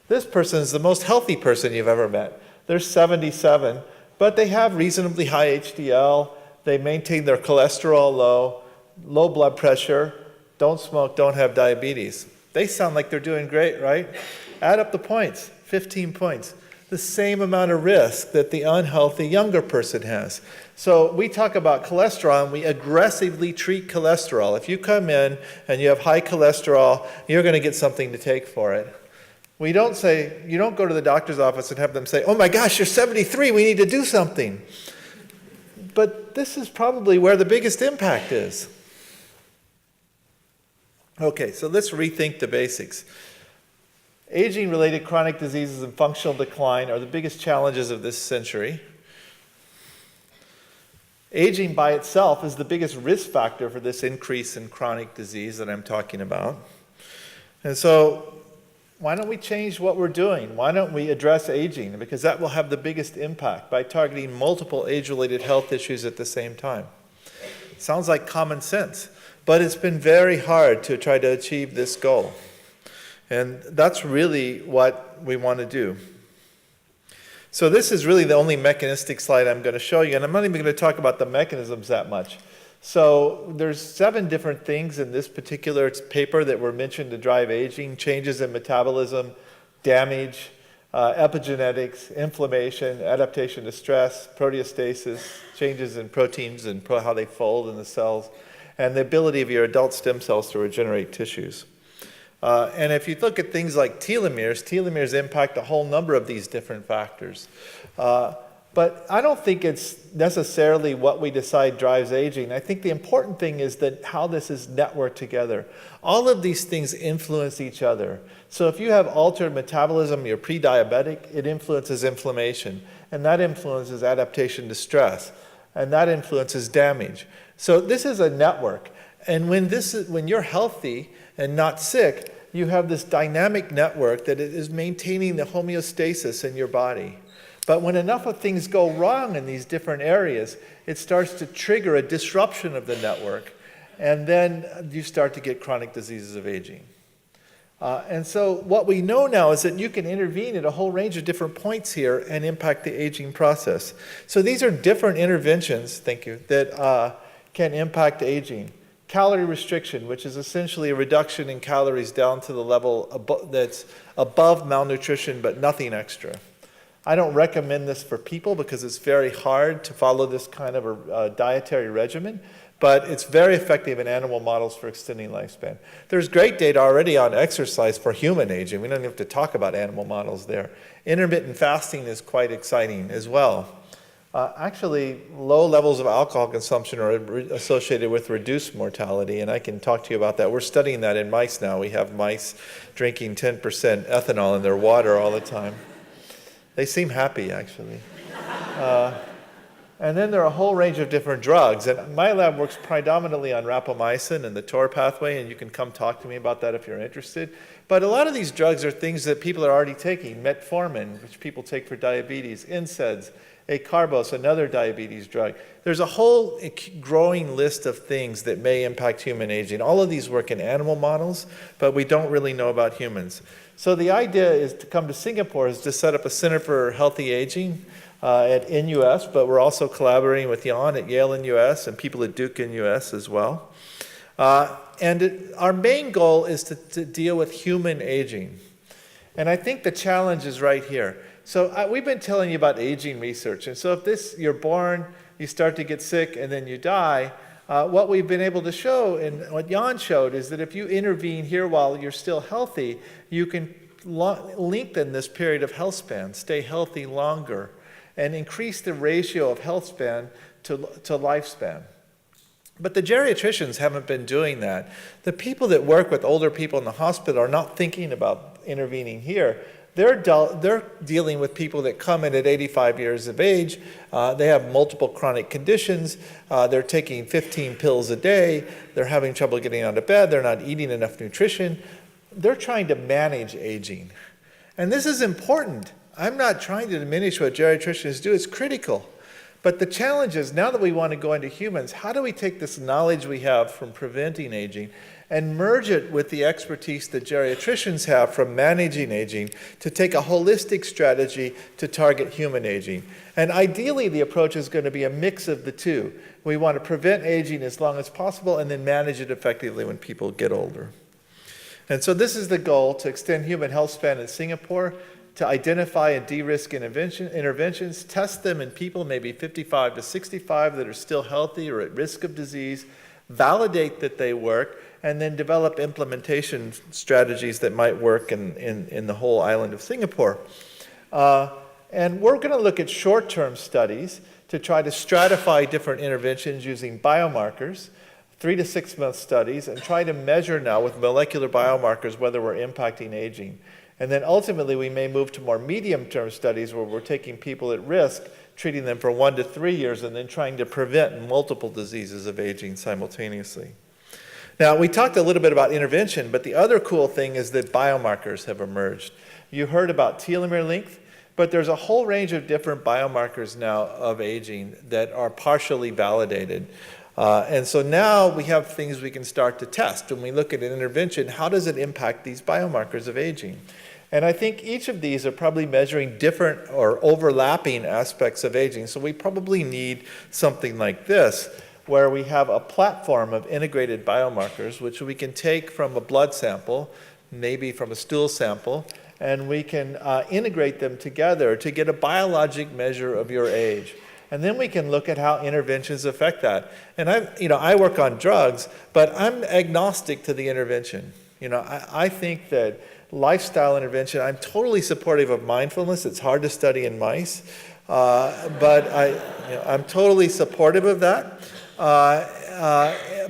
This person is the most healthy person you've ever met. They're 77. But they have reasonably high HDL, they maintain their cholesterol low, low blood pressure, don't smoke, don't have diabetes. They sound like they're doing great, right? Add up the points, 15 points. The same amount of risk that the unhealthy younger person has. So we talk about cholesterol, and we aggressively treat cholesterol. If you come in and you have high cholesterol, you're going to get something to take for it. We don't say, you don't go to the doctor's office and have them say, oh my gosh, you're 73, we need to do something. But this is probably where the biggest impact is. Okay, so let's rethink the basics. Aging-related chronic diseases and functional decline are the biggest challenges of this century. Aging by itself is the biggest risk factor for this increase in chronic disease that I'm talking about. And so, why don't we change what we're doing? Why don't we address aging? Because that will have the biggest impact by targeting multiple age-related health issues at the same time. Sounds like common sense, but it's been very hard to try to achieve this goal. And that's really what we want to do. So this is really the only mechanistic slide I'm going to show you, and I'm not even going to talk about the mechanisms that much. So there's 7 different things in this particular paper that were mentioned to drive aging: changes in metabolism, damage, epigenetics, inflammation, adaptation to stress, proteostasis, changes in proteins and how they fold in the cells, and the ability of your adult stem cells to regenerate tissues. And if you look at things like telomeres impact a whole number of these different factors. But I don't think it's necessarily what we decide drives aging. I think the important thing is that how this is networked together. All of these things influence each other. So if you have altered metabolism, you're pre-diabetic, it influences inflammation, and that influences adaptation to stress, and that influences damage. So this is a network. And when you're healthy and not sick, you have this dynamic network that is maintaining the homeostasis in your body. But when enough of things go wrong in these different areas, it starts to trigger a disruption of the network, and then you start to get chronic diseases of aging. And so what we know now is that you can intervene at a whole range of different points here and impact the aging process. So these are different interventions, thank you, that can impact aging. Calorie restriction, which is essentially a reduction in calories down to the level that's above malnutrition but nothing extra. I don't recommend this for people because it's very hard to follow this kind of a dietary regimen, but it's very effective in animal models for extending lifespan. There's great data already on exercise for human aging. We don't have to talk about animal models there. Intermittent fasting is quite exciting as well. Actually, low levels of alcohol consumption are associated with reduced mortality, and I can talk to you about that. We're studying that in mice now. We have mice drinking 10% ethanol in their water all the time. They seem happy, actually. And then there are a whole range of different drugs. And my lab works predominantly on rapamycin and the TOR pathway, and you can come talk to me about that if you're interested. But a lot of these drugs are things that people are already taking. Metformin, which people take for diabetes, NSAIDs, acarbose, another diabetes drug. There's a whole growing list of things that may impact human aging. All of these work in animal models, but we don't really know about humans. So the idea is to come to Singapore is to set up a Center for Healthy Aging at NUS, but we're also collaborating with Yong at Yale-NUS and people at Duke-NUS as well. And our main goal is to deal with human aging. And I think the challenge is right here. So we've been telling you about aging research. And so if you're born, you start to get sick, and then you die, what we've been able to show, and what Yong showed, is that if you intervene here while you're still healthy, you can lengthen this period of health span, stay healthy longer, and increase the ratio of health span to lifespan. But the geriatricians haven't been doing that. The people that work with older people in the hospital are not thinking about intervening here. They're dealing with people that come in at 85 years of age. They have multiple chronic conditions. They're taking 15 pills a day. They're having trouble getting out of bed. They're not eating enough nutrition. They're trying to manage aging. And this is important. I'm not trying to diminish what geriatricians do. It's critical. But the challenge is, now that we want to go into humans, how do we take this knowledge we have from preventing aging and merge it with the expertise that geriatricians have from managing aging to take a holistic strategy to target human aging? And ideally, the approach is going to be a mix of the two. We want to prevent aging as long as possible and then manage it effectively when people get older. And so this is the goal, to extend human health span in Singapore, to identify and de-risk interventions, test them in people maybe 55 to 65 that are still healthy or at risk of disease, validate that they work, and then develop implementation strategies that might work in the whole island of Singapore. And we're going to look at short-term studies to try to stratify different interventions using biomarkers, 3 to 6 month studies, and try to measure now with molecular biomarkers whether we're impacting aging. And then ultimately we may move to more medium-term studies where we're taking people at risk, treating them for 1 to 3 years, and then trying to prevent multiple diseases of aging simultaneously. Now, we talked a little bit about intervention, but the other cool thing is that biomarkers have emerged. You heard about telomere length, but there's a whole range of different biomarkers now of aging that are partially validated. And so now we have things we can start to test. When we look at an intervention, how does it impact these biomarkers of aging? And I think each of these are probably measuring different or overlapping aspects of aging. So we probably need something like this, where we have a platform of integrated biomarkers, which we can take from a blood sample, maybe from a stool sample, and we can integrate them together to get a biologic measure of your age. And then we can look at how interventions affect that. And I work on drugs, but I'm agnostic to the intervention. I think that lifestyle intervention, I'm totally supportive of mindfulness. It's hard to study in mice, but I'm totally supportive of that.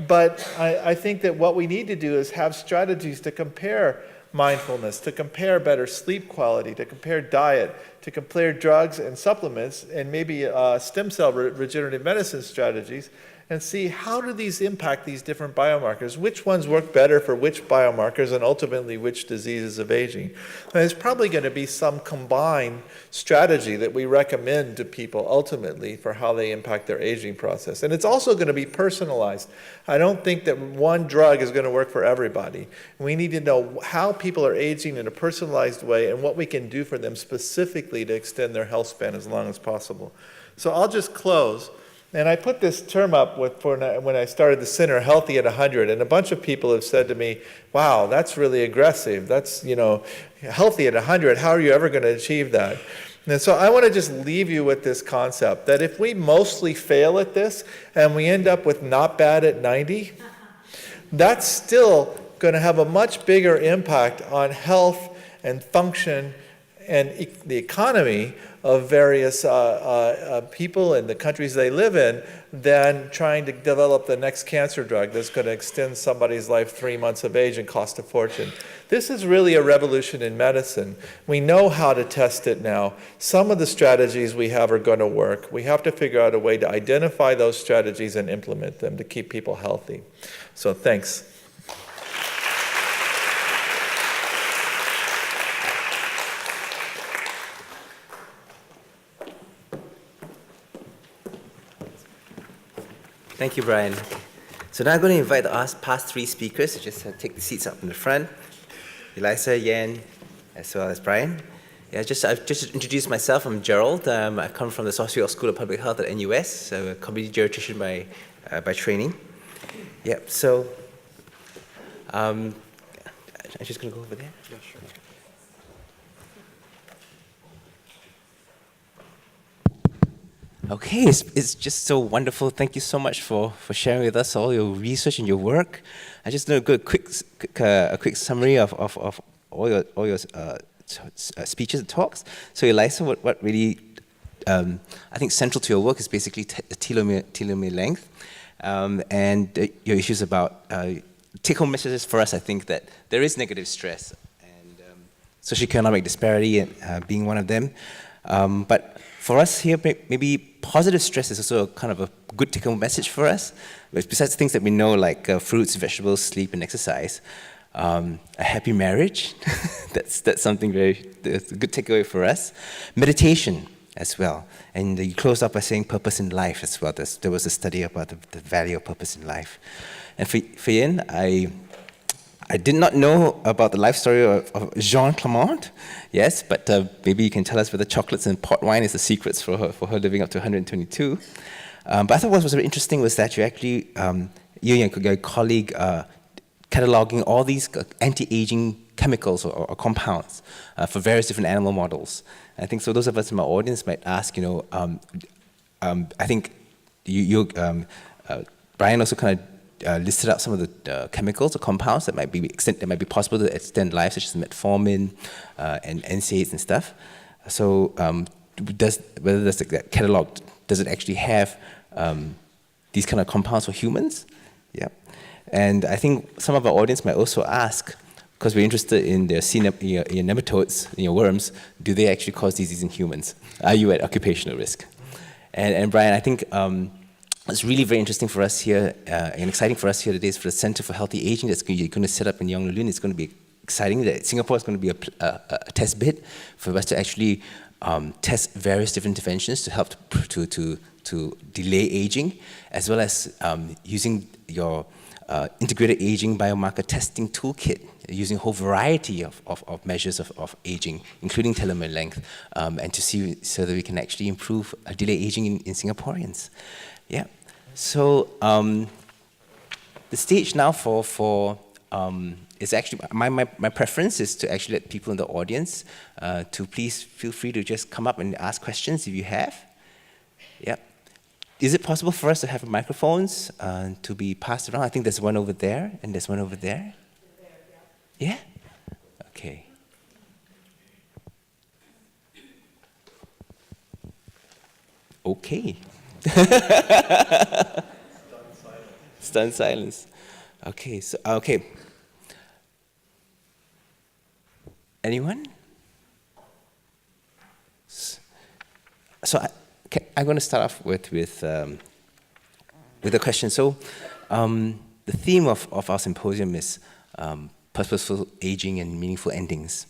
But I think that what we need to do is have strategies to compare mindfulness, to compare better sleep quality, to compare diet, to compare drugs and supplements, and maybe stem cell regenerative medicine strategies, and see how do these impact these different biomarkers, which ones work better for which biomarkers, and ultimately which diseases of aging. And there's probably going to be some combined strategy that we recommend to people ultimately for how they impact their aging process. And it's also going to be personalized. I don't think that one drug is going to work for everybody. We need to know how people are aging in a personalized way and what we can do for them specifically to extend their health span as long as possible. So I'll just close. And I put this term up when I started the center, healthy at 100, and a bunch of people have said to me, wow, that's really aggressive. That's, healthy at 100, how are you ever going to achieve that? And so I want to just leave you with this concept that if we mostly fail at this and we end up with not bad at 90, that's still going to have a much bigger impact on health and function and the economy of various people in the countries they live in than trying to develop the next cancer drug that's going to extend somebody's life 3 months of age and cost a fortune. This is really a revolution in medicine. We know how to test it now. Some of the strategies we have are going to work. We have to figure out a way to identify those strategies and implement them to keep people healthy. So thanks. Thank you, Brian. So now I'm going to invite the past three speakers to just take the seats up in the front. Elissa, Yan, as well as Brian. I've just introduced myself. I'm Gerald. I come from the Swee School of Public Health at NUS, so a community geriatrician by training. Yep, so I'm just going to go over there. Yeah, sure. Okay, it's just so wonderful. Thank you so much for sharing with us all your research and your work. I just do a quick summary of all your speeches and talks. So Elissa, what really I think central to your work is basically telomere length, and your issues about take-home messages for us. I think that there is negative stress, and socioeconomic disparity being one of them. But for us here, maybe positive stress is also kind of a good take-home message for us. Besides things that we know, like fruits, vegetables, sleep, and exercise, a happy marriage, that's something that's a good takeaway for us. Meditation as well. And you closed up by saying purpose in life as well. There was a study about the value of purpose in life. And for Yin, I did not know about the life story of Jean Clement, yes, but maybe you can tell us whether chocolates and port wine is the secrets for her living up to 122. But I thought what was very interesting was that you actually, you and your colleague, cataloging all these anti-aging chemicals or compounds for various different animal models. I think so those of us in my audience might ask, I think Brian also kind of listed out some of the chemicals or compounds that might be possible to extend life, such as metformin and NSAIDs and stuff. So whether that catalog, does it actually have these kind of compounds for humans? Yeah. And I think some of our audience might also ask, because we're interested in their your nematodes, your worms, do they actually cause disease in humans? Are you at occupational risk? And Brian, I think it's really very interesting for us here and exciting for us here today is for the Center for Healthy Aging that's you're going to set up in Yong. It's going to be exciting that Singapore is going to be a test bed for us to actually test various different interventions to help to delay aging, as well as using your integrated aging biomarker testing toolkit, using a whole variety of measures of aging, including telomere length, and to see so that we can actually improve delay aging in Singaporeans. Yeah. So the stage now for is actually my preference is to actually let people in the audience to please feel free to just come up and ask questions if you have. Yeah. Is it possible for us to have microphones to be passed around? I think there's one over there, and there's one over there. Yeah? Okay. Okay. Stunned silence. Okay, so, okay. Anyone? So I'm going to start off with a question. So the theme of our symposium is purposeful aging and meaningful endings.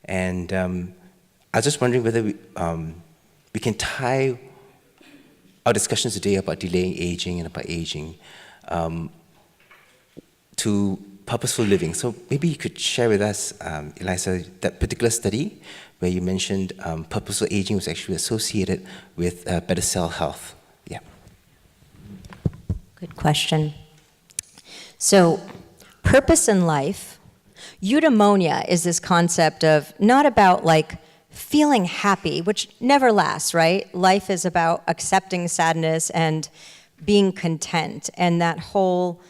And I was just wondering whether we can tie our discussions today about delaying aging and about aging to purposeful living. So maybe you could share with us, Elissa, that particular study where you mentioned purposeful aging was actually associated with better cell health. Yeah. Good question. So, purpose in life, eudaimonia is this concept of not about like feeling happy, which never lasts, right? Life is about accepting sadness and being content, and that whole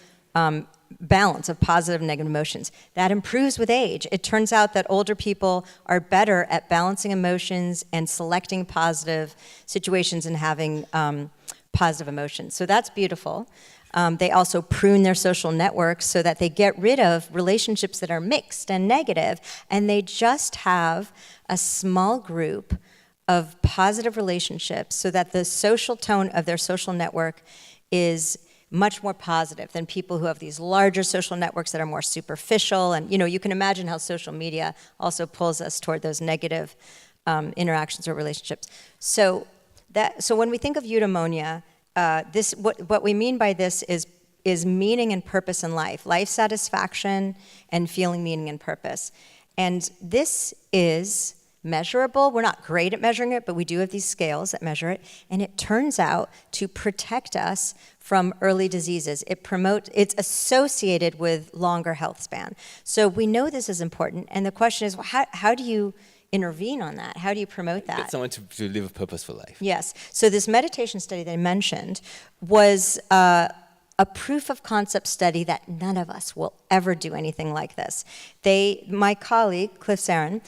balance of positive and negative emotions. That improves with age. It turns out that older people are better at balancing emotions and selecting positive situations and having positive emotions. So that's beautiful. They also prune their social networks so that they get rid of relationships that are mixed and negative, and they just have a small group of positive relationships so that the social tone of their social network is much more positive than people who have these larger social networks that are more superficial. And you can imagine how social media also pulls us toward those negative interactions or relationships. So when we think of eudaimonia, what we mean by this is meaning and purpose in life satisfaction and feeling meaning and purpose. And this is measurable. We're not great at measuring it, but we do have these scales that measure it. And it turns out to protect us from early diseases. It's associated with longer health span. So we know this is important. And the question is, well, how do you intervene on that? How do you promote that? Get someone to live a purposeful life. Yes. So this meditation study that I mentioned was a proof of concept study that none of us will ever do anything like this. My colleague, Cliff Sarin,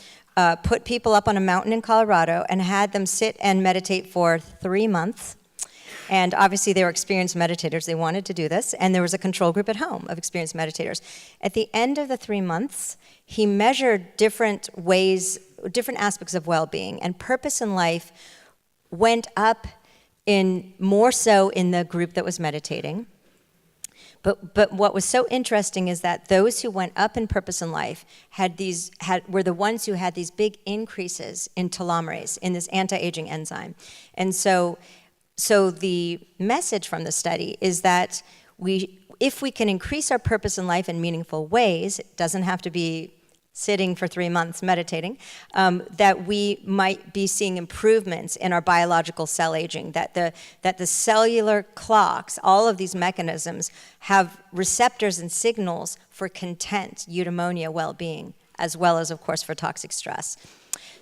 put people up on a mountain in Colorado and had them sit and meditate for 3 months. And obviously they were experienced meditators. They wanted to do this. And there was a control group at home of experienced meditators. At the end of the 3 months, he measured different ways, different aspects of well-being. And purpose in life went up more so in the group that was meditating. But what was so interesting is that those who went up in purpose in life were the ones who had these big increases in telomerase, in this anti-aging enzyme. And so the message from the study is that if we can increase our purpose in life in meaningful ways, it doesn't have to be sitting for 3 months meditating, that we might be seeing improvements in our biological cell aging, that the cellular clocks, all of these mechanisms, have receptors and signals for content, eudaimonia, well-being, as well as, of course, for toxic stress.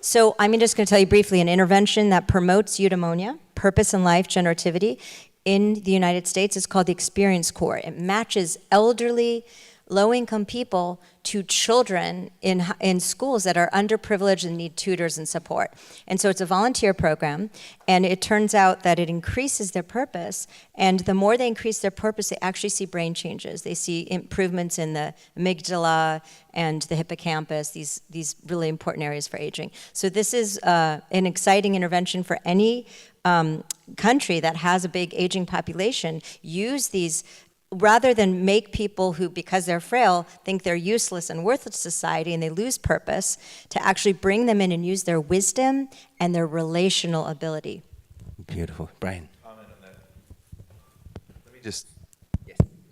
So I'm just going to tell you briefly an intervention that promotes eudaimonia, purpose in life, generativity, in the United States is called the Experience Corps. It matches elderly, low-income people to children in schools that are underprivileged and need tutors and support. And so it's a volunteer program, and it turns out that it increases their purpose, and the more they increase their purpose, they actually see brain changes. They see improvements in the amygdala and the hippocampus, these really important areas for aging. So this is an exciting intervention for any country that has a big aging population. Use these rather than make people who, because they're frail, think they're useless and worthless to society and they lose purpose, to actually bring them in and use their wisdom and their relational ability. Beautiful. Brian. Comment on that.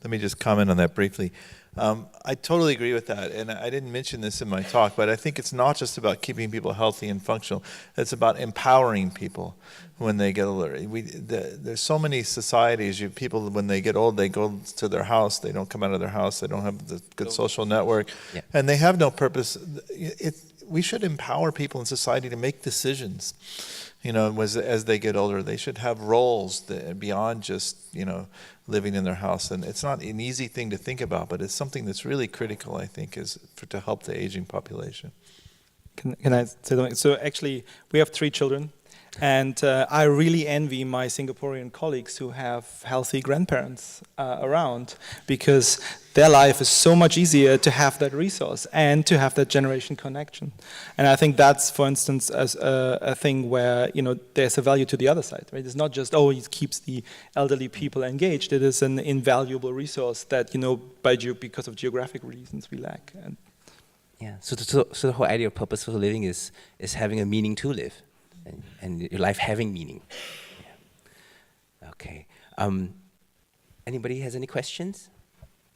Let me just comment on that briefly. I totally agree with that, and I didn't mention this in my talk, but I think it's not just about keeping people healthy and functional. It's about empowering people when they get older. There's so many societies, people, when they get old, they go to their house, they don't come out of their house, they don't have the good social network, and they have no purpose. We should empower people in society to make decisions. As they get older, they should have roles beyond just, living in their house. And it's not an easy thing to think about, but it's something that's really critical, I think, to help the aging population. Can I say something? So actually, we have 3 children. And I really envy my Singaporean colleagues who have healthy grandparents around, because their life is so much easier to have that resource and to have that generation connection. And I think that's, for instance, a thing where there's a value to the other side, right? It's not just, it keeps the elderly people engaged. It is an invaluable resource that because of geographic reasons we lack. And yeah. So the whole idea of purposeful living is having a meaning to live. And your life having meaning. Yeah. Okay. Anybody has any questions?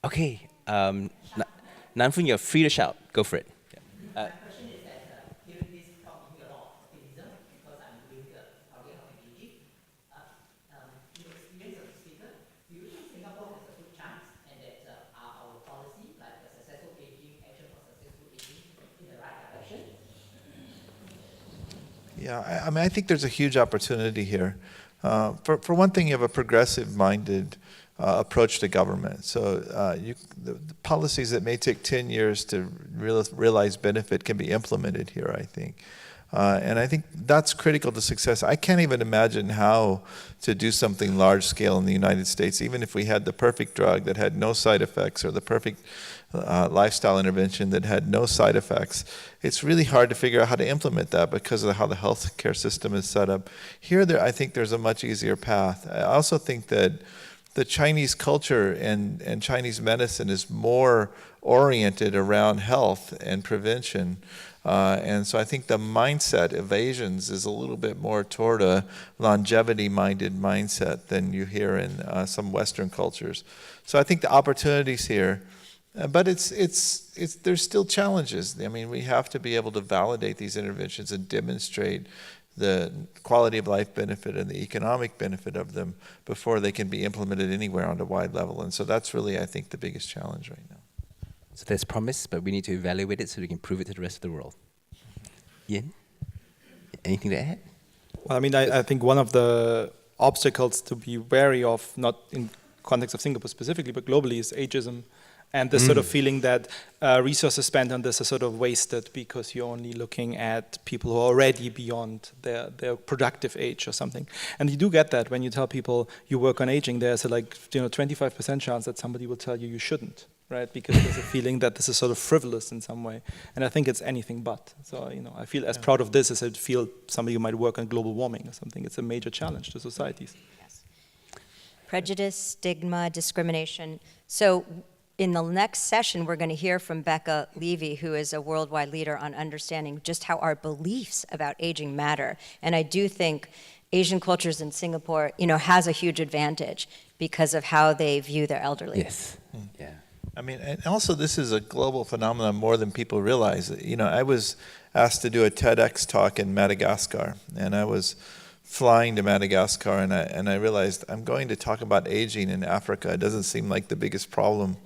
Okay. Nanfun, you're free to shout. Go for it. Yeah. My question is that given this talk gives me a lot of optimism because I'm doing the target of aging. In the experience of the speaker, do you think Singapore has a good chance and that our policy, like the successful aging, action for successful aging, in the right direction? Yeah, I think there's a huge opportunity here. For one thing, you have a progressive-minded approach to government. So the policies that may take 10 years to realize benefit can be implemented here, I think. And I think that's critical to success. I can't even imagine how to do something large scale in the United States, even if we had the perfect drug that had no side effects or the perfect lifestyle intervention that had no side effects. It's really hard to figure out how to implement that because of how the healthcare system is set up. Here, I think there's a much easier path. I also think that the Chinese culture and Chinese medicine is more oriented around health and prevention. And so I think the mindset of Asians is a little bit more toward a longevity-minded mindset than you hear in some Western cultures. So I think the opportunities here, but there's still challenges. I mean, we have to be able to validate these interventions and demonstrate the quality of life benefit and the economic benefit of them before they can be implemented anywhere on a wide level. And so that's really, I think, the biggest challenge right now. So there's promise, but we need to evaluate it so we can prove it to the rest of the world. Ian, anything to add? Well, I mean, I think one of the obstacles to be wary of, not in context of Singapore specifically, but globally, is ageism. And this sort of feeling that resources spent on this are sort of wasted because you're only looking at people who are already beyond their productive age or something. And you do get that when you tell people you work on aging. There's a 25% chance that somebody will tell you shouldn't, right? Because there's a feeling that this is sort of frivolous in some way. And I think it's anything but. So, I feel as proud of this as I feel somebody who might work on global warming or something. It's a major challenge to societies. Yes. Prejudice, stigma, discrimination. So in the next session, we're going to hear from Becca Levy, who is a worldwide leader on understanding just how our beliefs about aging matter. And I do think Asian cultures in Singapore, has a huge advantage because of how they view their elderly. Yes. Yeah. I mean, and also this is a global phenomenon more than people realize. I was asked to do a TEDx talk in Madagascar, and I was flying to Madagascar, and I realized I'm going to talk about aging in Africa. It doesn't seem like the biggest problem.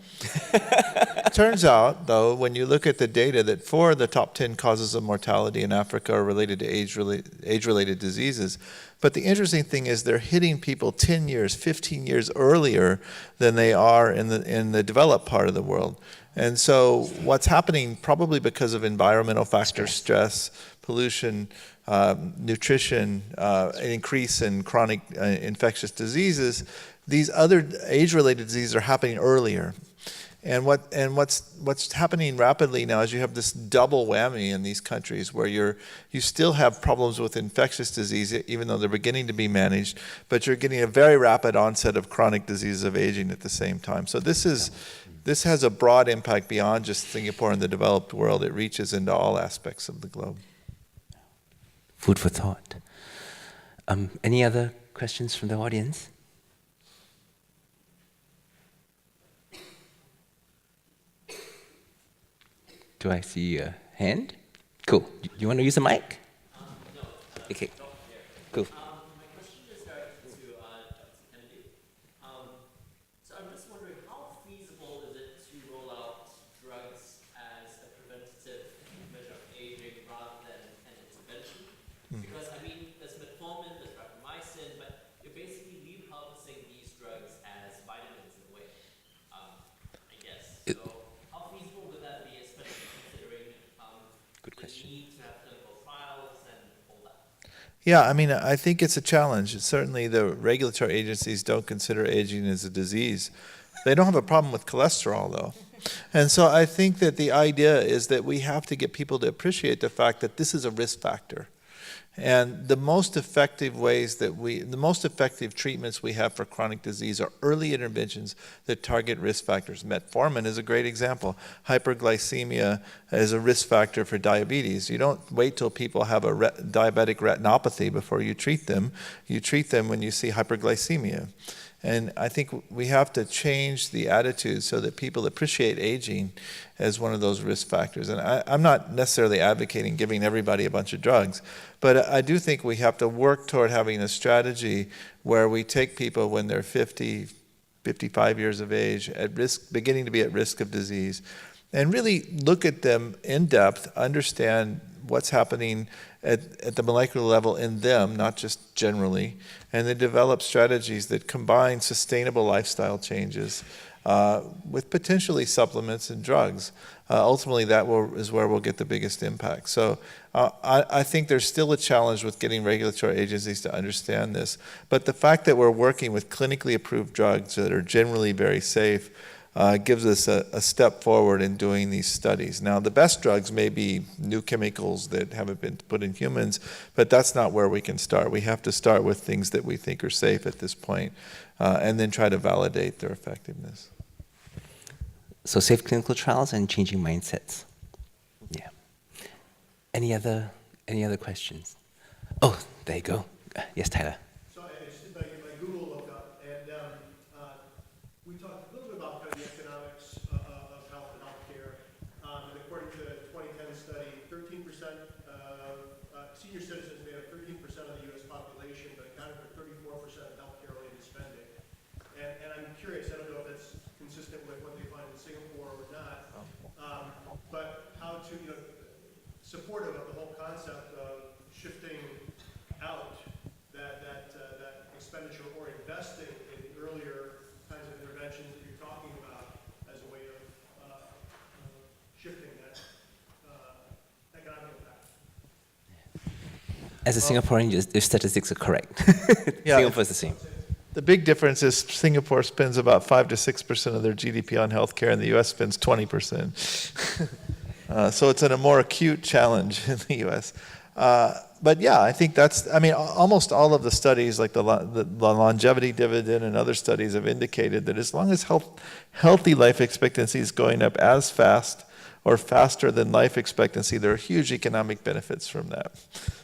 Turns out, though, when you look at the data, that 4 of the top 10 causes of mortality in Africa are related to age-related diseases. But the interesting thing is they're hitting people 10 years, 15 years earlier than they are in the developed part of the world. And so what's happening, probably because of environmental factors, stress, pollution, nutrition, an increase in chronic infectious diseases, these other age-related diseases are happening earlier. And what's happening rapidly now is you have this double whammy in these countries where you still have problems with infectious disease, even though they're beginning to be managed, but you're getting a very rapid onset of chronic diseases of aging at the same time. So this has a broad impact beyond just Singapore and the developed world. It reaches into all aspects of the globe. Food for thought. Any other questions from the audience? Do I see a hand? Cool. You want to use the mic? No. Okay. Cool. My question is directed to Dr. Kennedy. So I'm just wondering, how feasible is it to roll out drugs as a preventative measure of aging rather than an intervention? Because, there's metformin, there's rapamycin, but you're basically repurposing these drugs as vitamins in a way, I guess. So how feasible would that be, especially considering Good question. the need to have clinical trials and all that? Yeah, I think it's a challenge. Certainly the regulatory agencies don't consider aging as a disease. They don't have a problem with cholesterol, though. And so I think that the idea is that we have to get people to appreciate the fact that this is a risk factor. And the most effective treatments we have for chronic disease are early interventions that target risk factors. Metformin is a great example. Hyperglycemia is a risk factor for diabetes. You don't wait till people have a diabetic retinopathy before you treat them. You treat them when you see hyperglycemia. And I think we have to change the attitude so that people appreciate aging as one of those risk factors. And I'm not necessarily advocating giving everybody a bunch of drugs, but I do think we have to work toward having a strategy where we take people when they're 50, 55 years of age, at risk, beginning to be at risk of disease, and really look at them in depth, understand what's happening at the molecular level in them, not just generally, and then develop strategies that combine sustainable lifestyle changes with potentially supplements and drugs. Ultimately, that is where we'll get the biggest impact. So I think there's still a challenge with getting regulatory agencies to understand this. But the fact that we're working with clinically approved drugs that are generally very safe gives us a step forward in doing these studies. Now, the best drugs may be new chemicals that haven't been put in humans, but that's not where we can start. We have to start with things that we think are safe at this point, and then try to validate their effectiveness. So safe clinical trials and changing mindsets. Yeah. Any other questions? Oh, there you go. Yes, Tyler. So I just did my Google lookup, and we talked a little bit about kind of the economics of health and healthcare. And according to a 2010 study, 13% of senior citizens made up 13% of the U.S. population, but accounted for 34% of healthcare-related spending. And I'm curious, I don't know if that's consistent with what they find in Singapore or not, but how to, supportive of the whole concept of shifting out that expenditure or investing in earlier kinds of As a Singaporean, your statistics are correct. Yeah. Singapore's the same. The big difference is Singapore spends about 5 to 6% of their GDP on healthcare, and the U.S. spends 20%. So it's a more acute challenge in the U.S. But yeah, I think almost all of the studies, like the longevity dividend and other studies, have indicated that as long as healthy life expectancy is going up as fast or faster than life expectancy, there are huge economic benefits from that.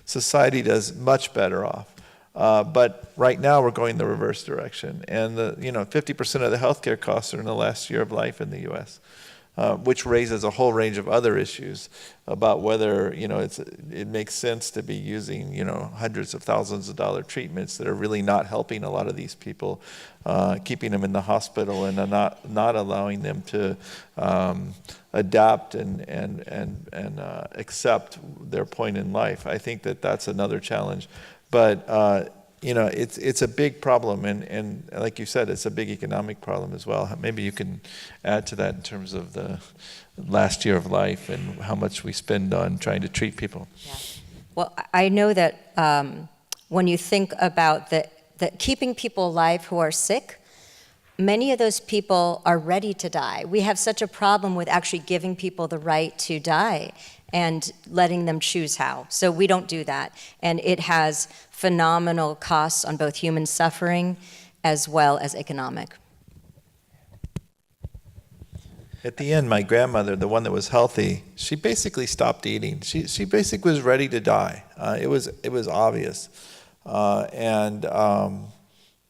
Society does much better off. But right now we're going the reverse direction, and 50% of the healthcare costs are in the last year of life in the U.S., which raises a whole range of other issues about whether it makes sense to be using hundreds of thousands of dollar treatments that are really not helping a lot of these people, keeping them in the hospital and not allowing them to adapt and accept their point in life. I think that's another challenge. But it's a big problem, and like you said, it's a big economic problem as well. Maybe you can add to that in terms of the last year of life and how much we spend on trying to treat people. Yeah. Well, I know that when you think about the keeping people alive who are sick, many of those people are ready to die. We have such a problem with actually giving people the right to die and letting them choose how. So we don't do that. And it has phenomenal costs on both human suffering as well as economic. At the end, my grandmother, the one that was healthy, she basically stopped eating. She basically was ready to die. It was obvious.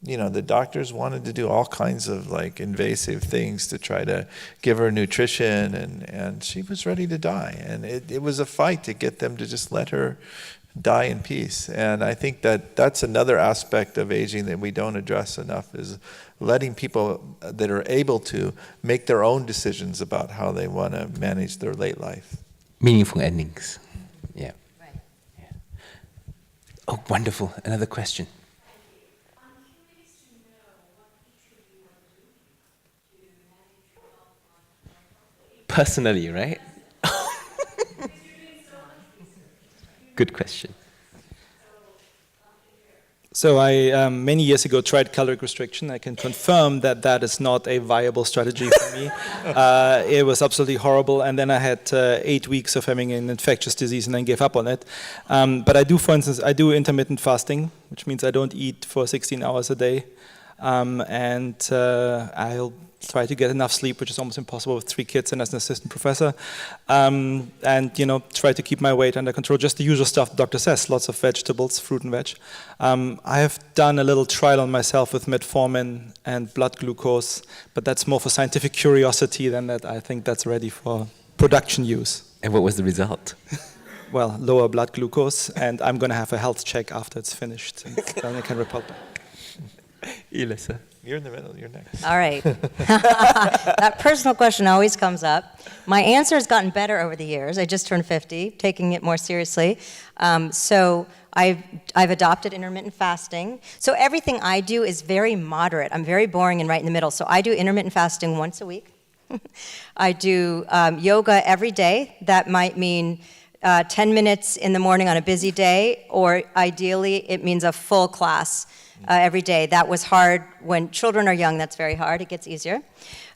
The doctors wanted to do all kinds of invasive things to try to give her nutrition, and she was ready to die. And it was a fight to get them to just let her die in peace. And I think that's another aspect of aging that we don't address enough, is letting people that are able to make their own decisions about how they want to manage their late life. Meaningful endings. Yeah. Right. Yeah. Oh, wonderful. Another question. Personally, right? Good question. So I, many years ago, tried caloric restriction. I can confirm that is not a viable strategy for me. It was absolutely horrible, and then I had 8 weeks of having an infectious disease and then gave up on it. But I do, for instance, intermittent fasting, which means I don't eat for 16 hours a day. I'll try to get enough sleep, which is almost impossible with 3 kids and as an assistant professor. Try to keep my weight under control. Just the usual stuff the doctor says, lots of vegetables, fruit and veg. I have done a little trial on myself with metformin and blood glucose, but that's more for scientific curiosity than that I think that's ready for production use. And what was the result? Well, lower blood glucose, and I'm going to have a health check after it's finished, and then I can report back. Elissa. You're in the middle, you're next. All right. That personal question always comes up. My answer has gotten better over the years. I just turned 50, taking it more seriously. So I've adopted intermittent fasting. So everything I do is very moderate. I'm very boring and right in the middle. So I do intermittent fasting once a week. I do yoga every day. That might mean 10 minutes in the morning on a busy day, or ideally it means a full class every day. That was hard when children are young. That's very hard. It gets easier.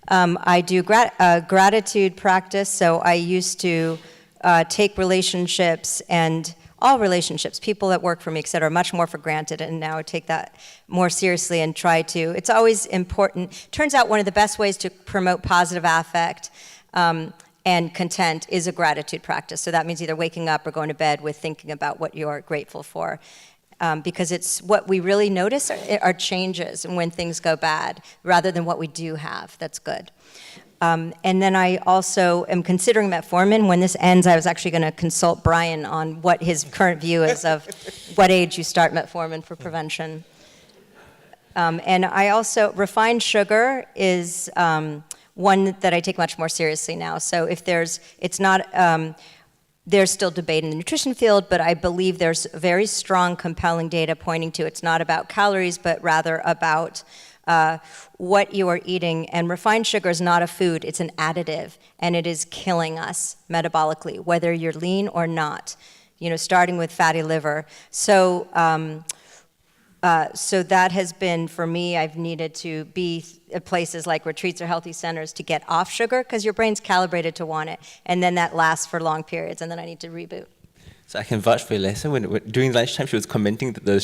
I do gratitude practice. So I used to take relationships and all relationships, people that work for me, et cetera, much more for granted, and now I take that more seriously and try to. It's always important. Turns out one of the best ways to promote positive affect and content is a gratitude practice. So that means either waking up or going to bed with thinking about what you're grateful for. Because it's what we really notice are changes when things go bad, rather than what we do have that's good. And then I also am considering metformin. When this ends, I was actually going to consult Brian on what his current view is of what age you start metformin for prevention. And I also, refined sugar is one that I take much more seriously now. So if there's still debate in the nutrition field, but I believe there's very strong, compelling data pointing to it's not about calories, but rather about what you are eating. And refined sugar is not a food, it's an additive, and it is killing us metabolically, whether you're lean or not. starting with fatty liver. So so that has been, for me, I've needed to be at places like retreats or healthy centers to get off sugar, because your brain's calibrated to want it, and then that lasts for long periods, and then I need to reboot. So I can vouch for Elissa. When during lunchtime, she was commenting that the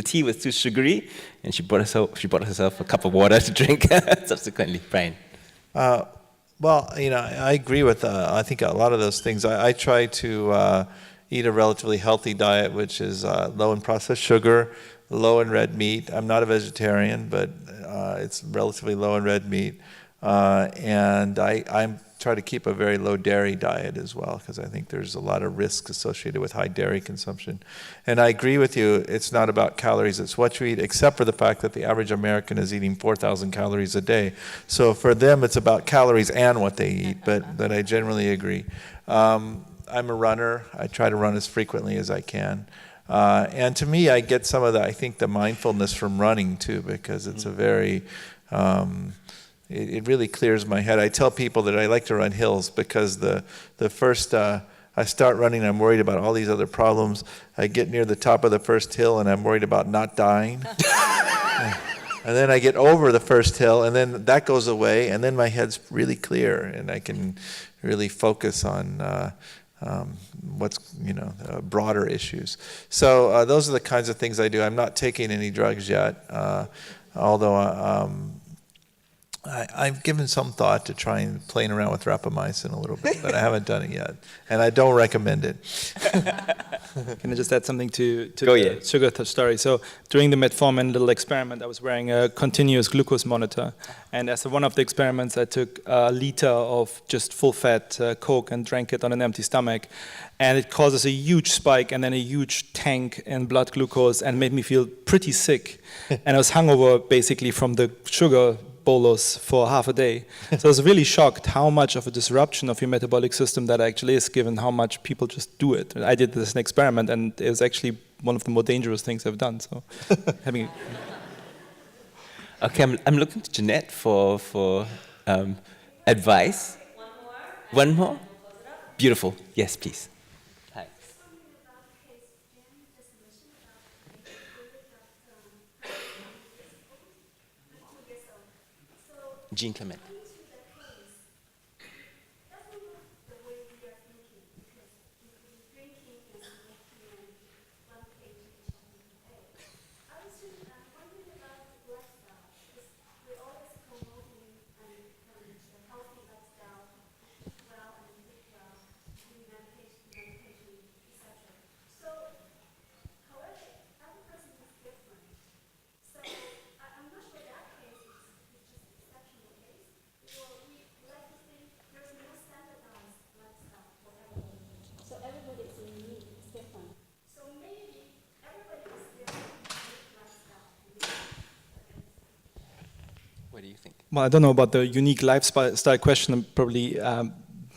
tea was too sugary, and she bought herself a cup of water to drink subsequently. Brian. Well, I agree with I think a lot of those things. I try to eat a relatively healthy diet, which is low in processed sugar, low in red meat. I'm not a vegetarian, but it's relatively low in red meat. And I try to keep a very low dairy diet as well, because I think there's a lot of risks associated with high dairy consumption. And I agree with you, it's not about calories, it's what you eat, except for the fact that the average American is eating 4,000 calories a day. So for them, it's about calories and what they eat, but I generally agree. I'm a runner. I try to run as frequently as I can. And to me, I get some of the, I think, the mindfulness from running too, because it's a very, it really clears my head. I tell people that I like to run hills because the first, I start running, I'm worried about all these other problems. I get near the top of the first hill and I'm worried about not dying. And then I get over the first hill and then that goes away and then my head's really clear and I can really focus on what's, broader issues. So those are the kinds of things I do. I'm not taking any drugs yet, although I've given some thought to trying playing around with rapamycin a little bit, but I haven't done it yet, and I don't recommend it. Can I just add something to Go, the yeah. sugar story? So during the metformin little experiment, I was wearing a continuous glucose monitor, and as one of the experiments, I took a liter of just full-fat Coke and drank it on an empty stomach, and it causes a huge spike and then a huge tank in blood glucose and made me feel pretty sick, and I was hungover basically from the sugar bolus for half a day. So I was really shocked how much of a disruption of your metabolic system that actually is, given how much people just do it. I did this as an experiment, and it was actually one of the more dangerous things I've done. So, Okay, I'm looking to Jeanette for advice. One more? Beautiful. Yes, please. Hi. Jean Clement. What do you think? well, I don't know about the unique lifestyle question, probably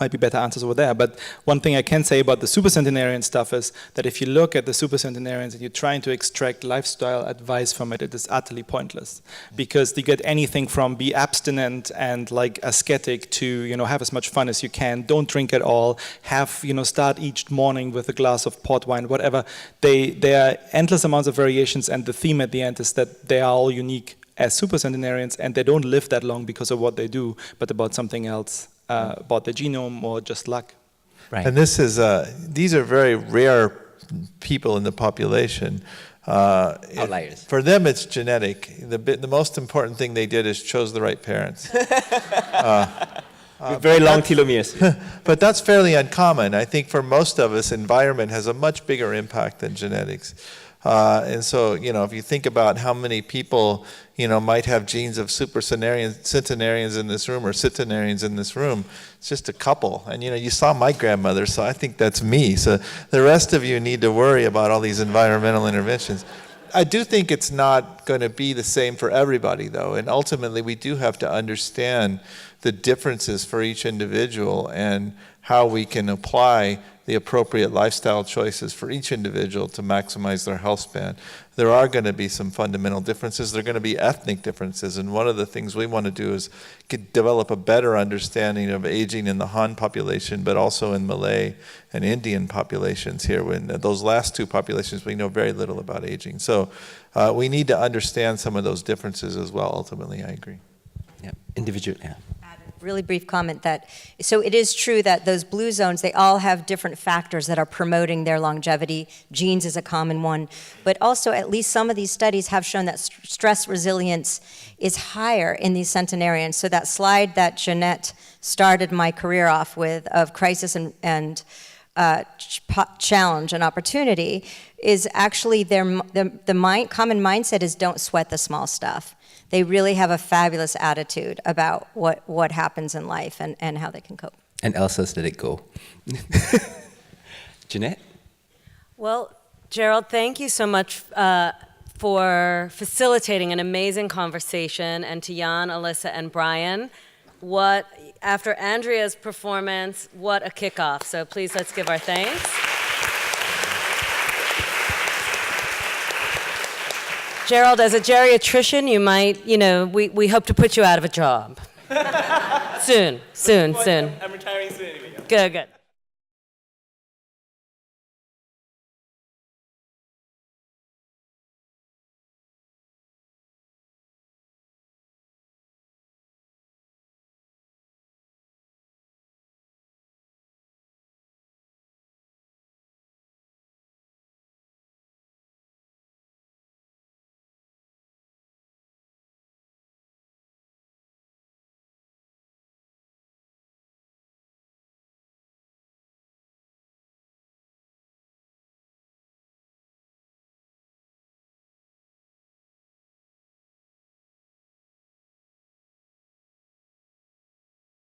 might be better answers over there, but one thing I can say about the supercentenarian stuff is that if you look at the supercentenarians and you're trying to extract lifestyle advice from it, it is utterly pointless, because you get anything from be abstinent and like ascetic to, have as much fun as you can, don't drink at all, have, start each morning with a glass of port wine, whatever. There are endless amounts of variations, and the theme at the end is that they are all unique as supercentenarians, and they don't live that long because of what they do, but about something else. About the genome or just luck. Right. And this is these are very rare people in the population. Outliers. For them, it's genetic. The most important thing they did is chose the right parents. With very long telomeres. But that's fairly uncommon. I think for most of us, environment has a much bigger impact than genetics. And so, if you think about how many people, might have genes of centenarians in this room or centenarians in this room, it's just a couple. And, you saw my grandmother, so I think that's me. So the rest of you need to worry about all these environmental interventions. I do think it's not not going to be the same for everybody, though. And ultimately, we do have to understand the differences for each individual and how we can apply the appropriate lifestyle choices for each individual to maximize their health span. There are going to be some fundamental differences. There are going to be ethnic differences. And one of the things we want to do is develop a better understanding of aging in the Han population, but also in Malay and Indian populations here. When those last two populations, we know very little about aging. So we need to understand some of those differences as well, ultimately, I agree. Yeah, individual, yeah. Really brief comment that, so it is true that those blue zones, they all have different factors that are promoting their longevity. Genes is a common one, but also at least some of these studies have shown that stress resilience is higher in these centenarians. So that slide that Jeanette started my career off with of crisis and challenge and opportunity is actually common mindset is don't sweat the small stuff. They really have a fabulous attitude about what happens in life and how they can cope. And Elsa's let it go. Jeanette? Well, Gerald, thank you so much for facilitating an amazing conversation, and to Jan, Elissa, and Brian. After Andrea's performance, what a kickoff. So please let's give our thanks. Gerald, as a geriatrician, you might, we hope to put you out of a job. Soon. I'm retiring soon anyway. Good.